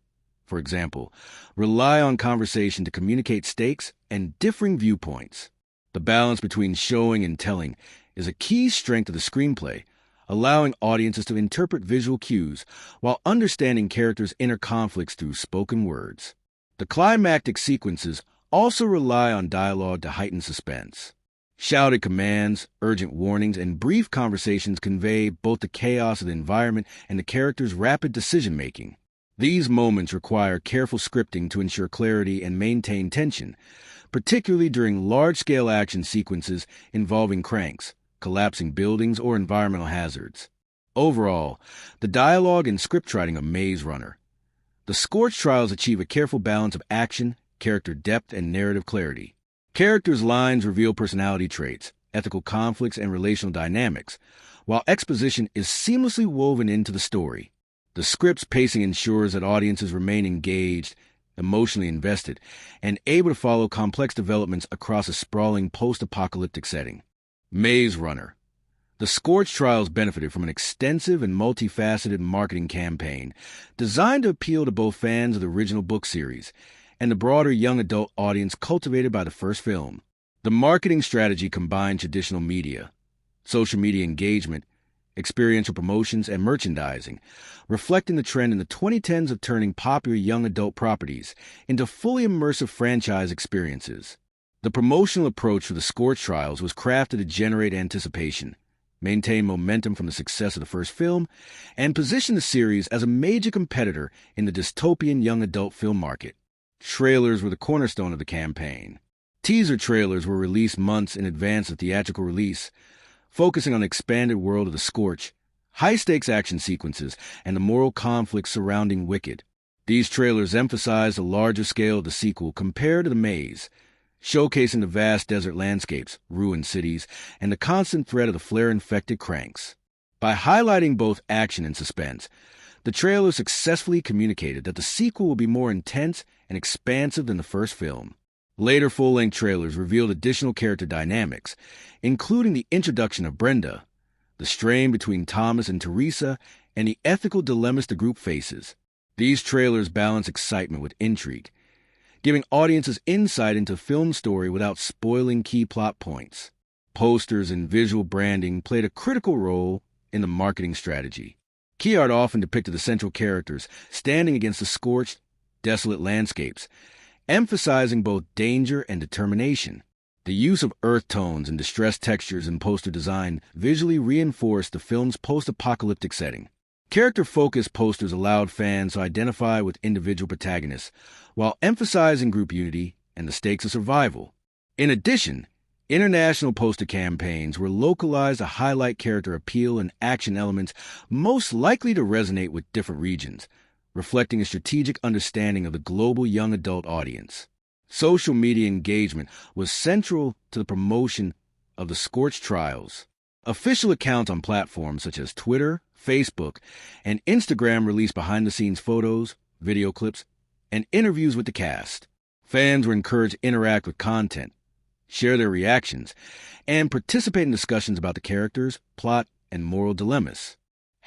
for example, rely on conversation to communicate stakes and differing viewpoints. The balance between showing and telling is a key strength of the screenplay, allowing audiences to interpret visual cues while understanding characters' inner conflicts through spoken words. The climactic sequences also rely on dialogue to heighten suspense. Shouted commands, urgent warnings, and brief conversations convey both the chaos of the environment and the character's rapid decision-making. These moments require careful scripting to ensure clarity and maintain tension, particularly during large-scale action sequences involving cranks, collapsing buildings, or environmental hazards. Overall, the dialogue and script writing of Maze Runner. The Scorch trials achieve a careful balance of action, character depth, and narrative clarity. Characters' lines reveal personality traits, ethical conflicts, and relational dynamics, while exposition is seamlessly woven into the story. The script's pacing ensures that audiences remain engaged, emotionally invested, and able to follow complex developments across a sprawling post-apocalyptic setting. Maze Runner. The Scorch trials benefited from an extensive and multifaceted marketing campaign designed to appeal to both fans of the original book series and the broader young adult audience cultivated by the first film. The marketing strategy combined traditional media, social media engagement, experiential promotions, and merchandising, reflecting the trend in the 2010s of turning popular young adult properties into fully immersive franchise experiences. The promotional approach for the Scorch trials was crafted to generate anticipation, maintain momentum from the success of the first film, and position the series as a major competitor in the dystopian young adult film market. Trailers were the cornerstone of the campaign. Teaser trailers were released months in advance of theatrical release, focusing on the expanded world of the Scorch, high-stakes action sequences, and the moral conflicts surrounding Wicked. These trailers emphasized the larger scale of the sequel compared to The Maze, showcasing the vast desert landscapes, ruined cities, and the constant threat of the flare-infected cranks. By highlighting both action and suspense, the trailer successfully communicated that the sequel will be more intense and expansive than the first film. Later full-length trailers revealed additional character dynamics, including the introduction of Brenda, the strain between Thomas and Teresa, and the ethical dilemmas the group faces. These trailers balance excitement with intrigue, giving audiences insight into the film story without spoiling key plot points. Posters and visual branding played a critical role in the marketing strategy. Key art often depicted the central characters standing against the scorched, desolate landscapes, emphasizing both danger and determination. The use of earth tones and distressed textures in poster design visually reinforced the film's post-apocalyptic setting. Character-focused posters allowed fans to identify with individual protagonists, while emphasizing group unity and the stakes of survival. In addition, international poster campaigns were localized to highlight character appeal and action elements most likely to resonate with different regions, reflecting a strategic understanding of the global young adult audience. Social media engagement was central to the promotion of the Scorch trials. Official accounts on platforms such as Twitter, Facebook, and Instagram released behind-the-scenes photos, video clips, and interviews with the cast. Fans were encouraged to interact with content, share their reactions, and participate in discussions about the characters, plot, and moral dilemmas.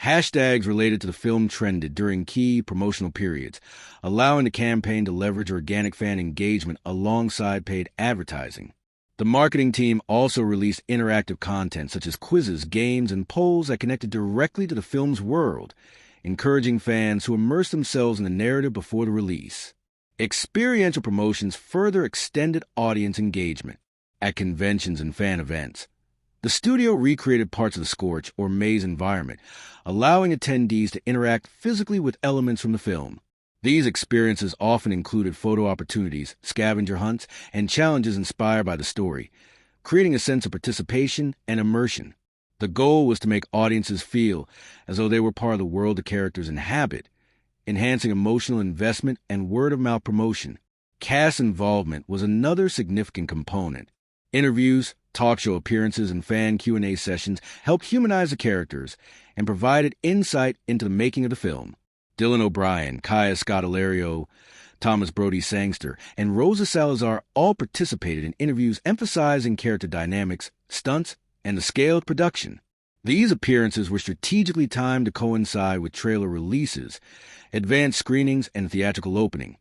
Hashtags related to the film trended during key promotional periods, allowing the campaign to leverage organic fan engagement alongside paid advertising. The marketing team also released interactive content such as quizzes, games, and polls that connected directly to the film's world, encouraging fans to immerse themselves in the narrative before the release. Experiential promotions further extended audience engagement. At conventions and fan events, the studio recreated parts of the Scorch or Maze environment, allowing attendees to interact physically with elements from the film. These experiences often included photo opportunities, scavenger hunts, and challenges inspired by the story, creating a sense of participation and immersion. The goal was to make audiences feel as though they were part of the world the characters inhabit, enhancing emotional investment and word-of-mouth promotion. Cast involvement was another significant component. Interviews, talk show appearances, and fan Q&A sessions helped humanize the characters and provided insight into the making of the film. Dylan O'Brien, Kaya Scodelario, Thomas Brody Sangster, and Rosa Salazar all participated in interviews emphasizing character dynamics, stunts, and the scale of production. These appearances were strategically timed to coincide with trailer releases, advanced screenings, and theatrical opening,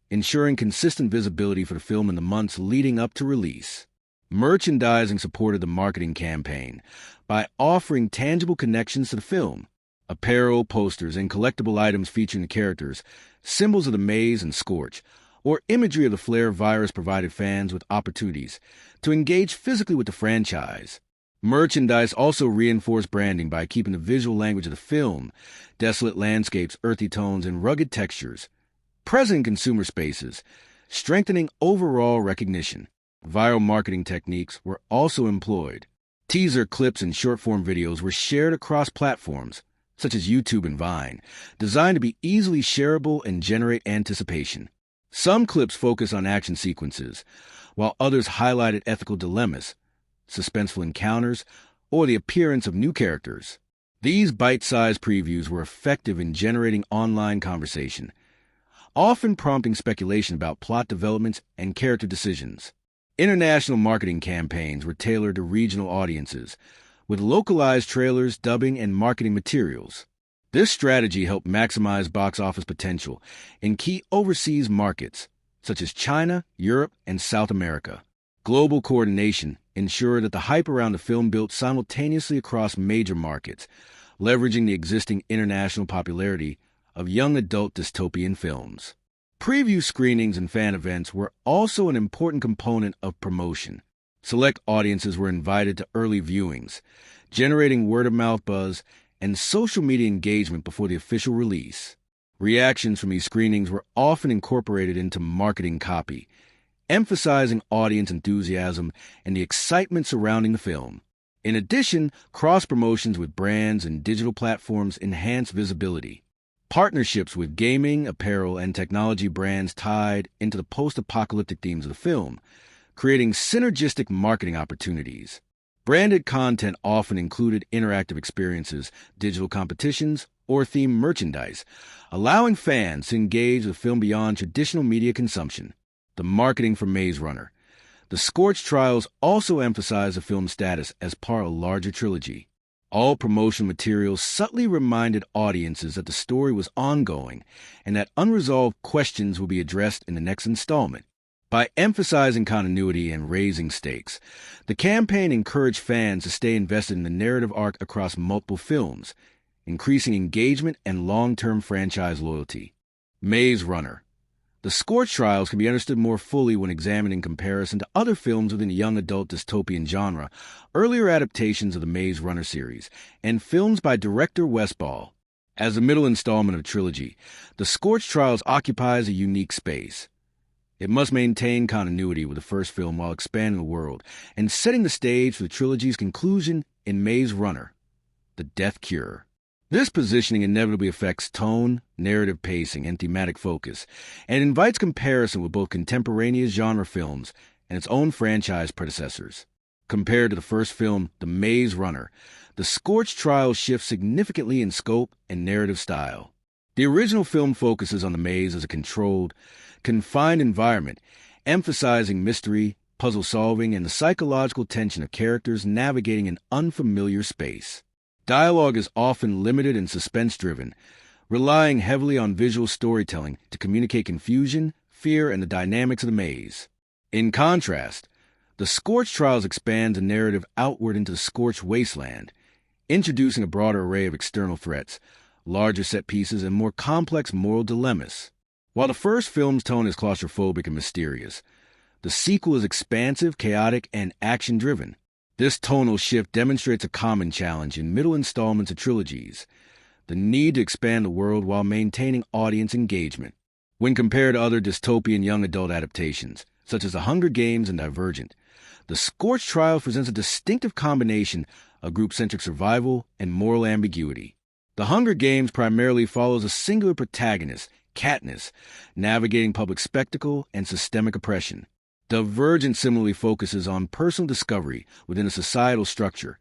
ensuring consistent visibility for the film in the months leading up to release. Merchandising supported the marketing campaign by offering tangible connections to the film. Apparel, posters, and collectible items featuring the characters, symbols of the Maze and Scorch, or imagery of the flare virus provided fans with opportunities to engage physically with the franchise. Merchandise also reinforced branding by keeping the visual language of the film, desolate landscapes, earthy tones, and rugged textures, present in consumer spaces, strengthening overall recognition. Viral marketing techniques were also employed. Teaser clips and short-form videos were shared across platforms, such as YouTube and Vine, designed to be easily shareable and generate anticipation. Some clips focus on action sequences, while others highlighted ethical dilemmas, suspenseful encounters, or the appearance of new characters. These bite-sized previews were effective in generating online conversation, often prompting speculation about plot developments and character decisions. International marketing campaigns were tailored to regional audiences, with localized trailers, dubbing, and marketing materials. This strategy helped maximize box office potential in key overseas markets, such as China, Europe, and South America. Global coordination ensured that the hype around the film built simultaneously across major markets, leveraging the existing international popularity of young adult dystopian films. Preview screenings and fan events were also an important component of promotion. Select audiences were invited to early viewings, generating word-of-mouth buzz and social media engagement before the official release. Reactions from these screenings were often incorporated into marketing copy, emphasizing audience enthusiasm and the excitement surrounding the film. In addition, cross-promotions with brands and digital platforms enhanced visibility. Partnerships with gaming, apparel, and technology brands tied into the post-apocalyptic themes of the film, creating synergistic marketing opportunities. Branded content often included interactive experiences, digital competitions, or themed merchandise, allowing fans to engage with the film beyond traditional media consumption. The marketing for Maze Runner. The Scorch trials also emphasized the film's status as part of a larger trilogy. All promotional materials subtly reminded audiences that the story was ongoing and that unresolved questions will be addressed in the next installment. By emphasizing continuity and raising stakes, the campaign encouraged fans to stay invested in the narrative arc across multiple films, increasing engagement and long-term franchise loyalty. Maze Runner. The Scorch trials can be understood more fully when examined in comparison to other films within the young adult dystopian genre, earlier adaptations of the Maze Runner series, and films by director Westball. As the middle installment of a trilogy, the Scorch trials occupies a unique space. It must maintain continuity with the first film while expanding the world and setting the stage for the trilogy's conclusion in Maze Runner, The Death Cure. This positioning inevitably affects tone, narrative pacing, and thematic focus, and invites comparison with both contemporaneous genre films and its own franchise predecessors. Compared to the first film, The Maze Runner, the Scorch trials shift significantly in scope and narrative style. The original film focuses on the maze as a controlled, confined environment, emphasizing mystery, puzzle solving, and the psychological tension of characters navigating an unfamiliar space. Dialogue is often limited and suspense-driven, relying heavily on visual storytelling to communicate confusion, fear, and the dynamics of the maze. In contrast, the Scorch trials expand the narrative outward into the Scorch wasteland, introducing a broader array of external threats, larger set pieces, and more complex moral dilemmas. While the first film's tone is claustrophobic and mysterious, the sequel is expansive, chaotic, and action-driven. This tonal shift demonstrates a common challenge in middle installments of trilogies, the need to expand the world while maintaining audience engagement. When compared to other dystopian young adult adaptations, such as The Hunger Games and Divergent, the Scorch trials presents a distinctive combination of group-centric survival and moral ambiguity. The Hunger Games primarily follows a singular protagonist, Katniss, navigating public spectacle and systemic oppression. Divergent similarly focuses on personal discovery within a societal structure,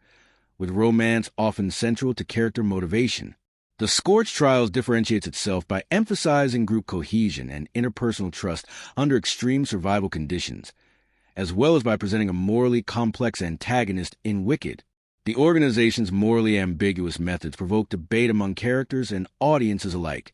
with romance often central to character motivation. The Scorch trials differentiates itself by emphasizing group cohesion and interpersonal trust under extreme survival conditions, as well as by presenting a morally complex antagonist in Wicked. The organization's morally ambiguous methods provoke debate among characters and audiences alike,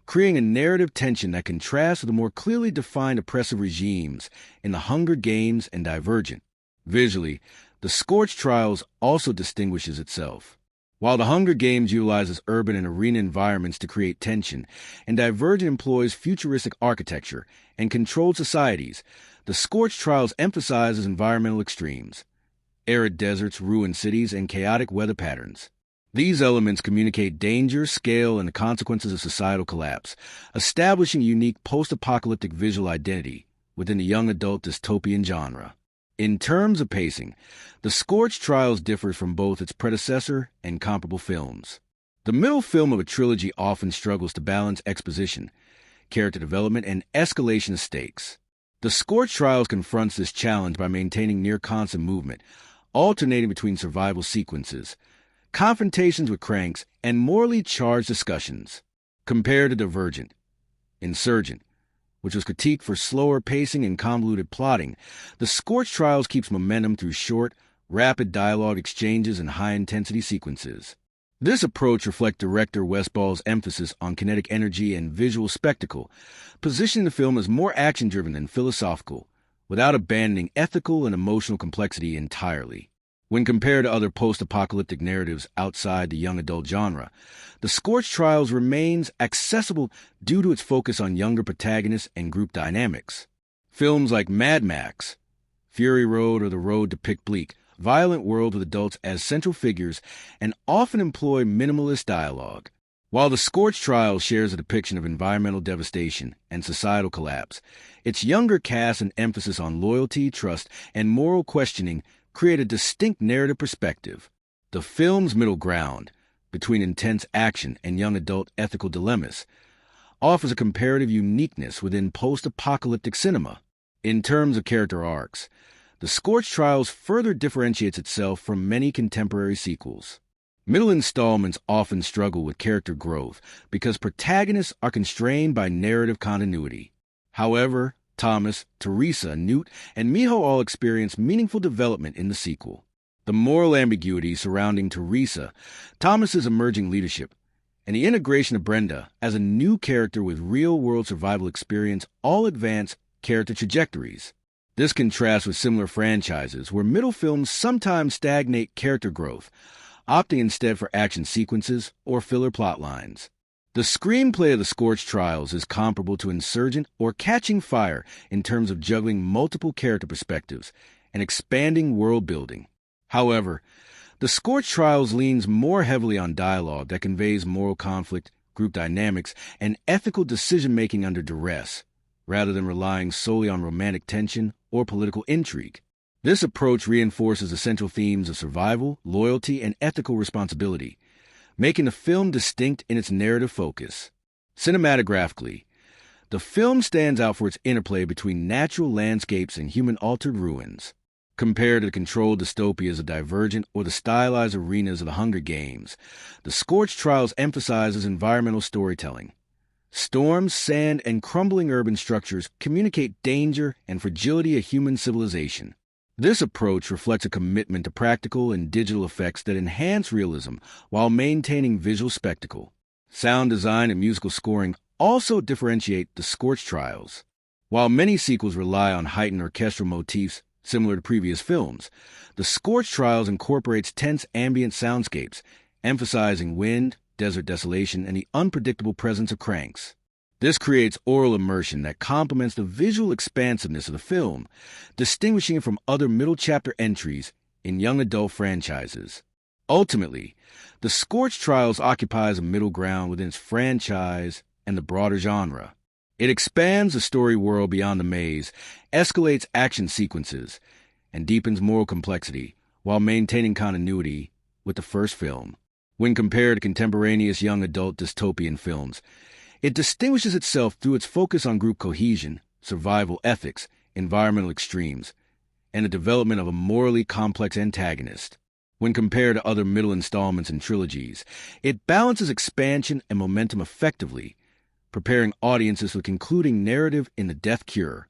creating a narrative tension that contrasts with the more clearly defined oppressive regimes in The Hunger Games and Divergent. Visually, the Scorch trials also distinguishes itself. While The Hunger Games utilizes urban and arena environments to create tension, and Divergent employs futuristic architecture and controlled societies, the Scorch trials emphasizes environmental extremes: arid deserts, ruined cities, and chaotic weather patterns. These elements communicate danger, scale, and the consequences of societal collapse, establishing a unique post-apocalyptic visual identity within the young adult dystopian genre. In terms of pacing, the Scorch trials differs from both its predecessor and comparable films. The middle film of a trilogy often struggles to balance exposition, character development, and escalation of stakes. The Scorch trials confronts this challenge by maintaining near-constant movement, alternating between survival sequences, confrontations with cranks, and morally charged discussions. Compared to Divergent, Insurgent, which was critiqued for slower pacing and convoluted plotting, the Scorch trials keeps momentum through short, rapid dialogue exchanges and high-intensity sequences. This approach reflects director Westball's emphasis on kinetic energy and visual spectacle, positioning the film as more action-driven than philosophical, without abandoning ethical and emotional complexity entirely. When compared to other post-apocalyptic narratives outside the young adult genre, the Scorch trials remains accessible due to its focus on younger protagonists and group dynamics. Films like Mad Max, Fury Road or The Road to Pick Bleak, violent world with adults as central figures and often employ minimalist dialogue. While The Scorch Trials shares a depiction of environmental devastation and societal collapse, its younger cast and emphasis on loyalty, trust, and moral questioning create a distinct narrative perspective. The film's middle ground, between intense action and young adult ethical dilemmas, offers a comparative uniqueness within post-apocalyptic cinema. In terms of character arcs, The Scorch Trials further differentiates itself from many contemporary sequels. Middle installments often struggle with character growth because protagonists are constrained by narrative continuity. However, Thomas, Teresa, Newt, and Miho all experience meaningful development in the sequel. The moral ambiguity surrounding Teresa, Thomas's emerging leadership, and the integration of Brenda as a new character with real-world survival experience all advance character trajectories. This contrasts with similar franchises where middle films sometimes stagnate character growth, opting instead for action sequences or filler plotlines. The screenplay of The Scorch Trials is comparable to Insurgent or Catching Fire in terms of juggling multiple character perspectives and expanding world building. However, The Scorch Trials leans more heavily on dialogue that conveys moral conflict, group dynamics, and ethical decision-making under duress, rather than relying solely on romantic tension or political intrigue. This approach reinforces the central themes of survival, loyalty, and ethical responsibility, making the film distinct in its narrative focus. Cinematographically, the film stands out for its interplay between natural landscapes and human-altered ruins. Compared to the controlled dystopias of Divergent or the stylized arenas of the Hunger Games, The Scorch Trials emphasizes environmental storytelling. Storms, sand, and crumbling urban structures communicate danger and fragility of human civilization. This approach reflects a commitment to practical and digital effects that enhance realism while maintaining visual spectacle. Sound design and musical scoring also differentiate The Scorch Trials. While many sequels rely on heightened orchestral motifs similar to previous films, The Scorch Trials incorporates tense ambient soundscapes, emphasizing wind, desert desolation, and the unpredictable presence of cranks. This creates aural immersion that complements the visual expansiveness of the film, distinguishing it from other middle chapter entries in young adult franchises. Ultimately, The Scorch Trials occupies a middle ground within its franchise and the broader genre. It expands the story world beyond the maze, escalates action sequences, and deepens moral complexity while maintaining continuity with the first film. When compared to contemporaneous young adult dystopian films, it distinguishes itself through its focus on group cohesion, survival ethics, environmental extremes, and the development of a morally complex antagonist. When compared to other middle installments and trilogies, it balances expansion and momentum effectively, preparing audiences for the concluding narrative in The Death Cure.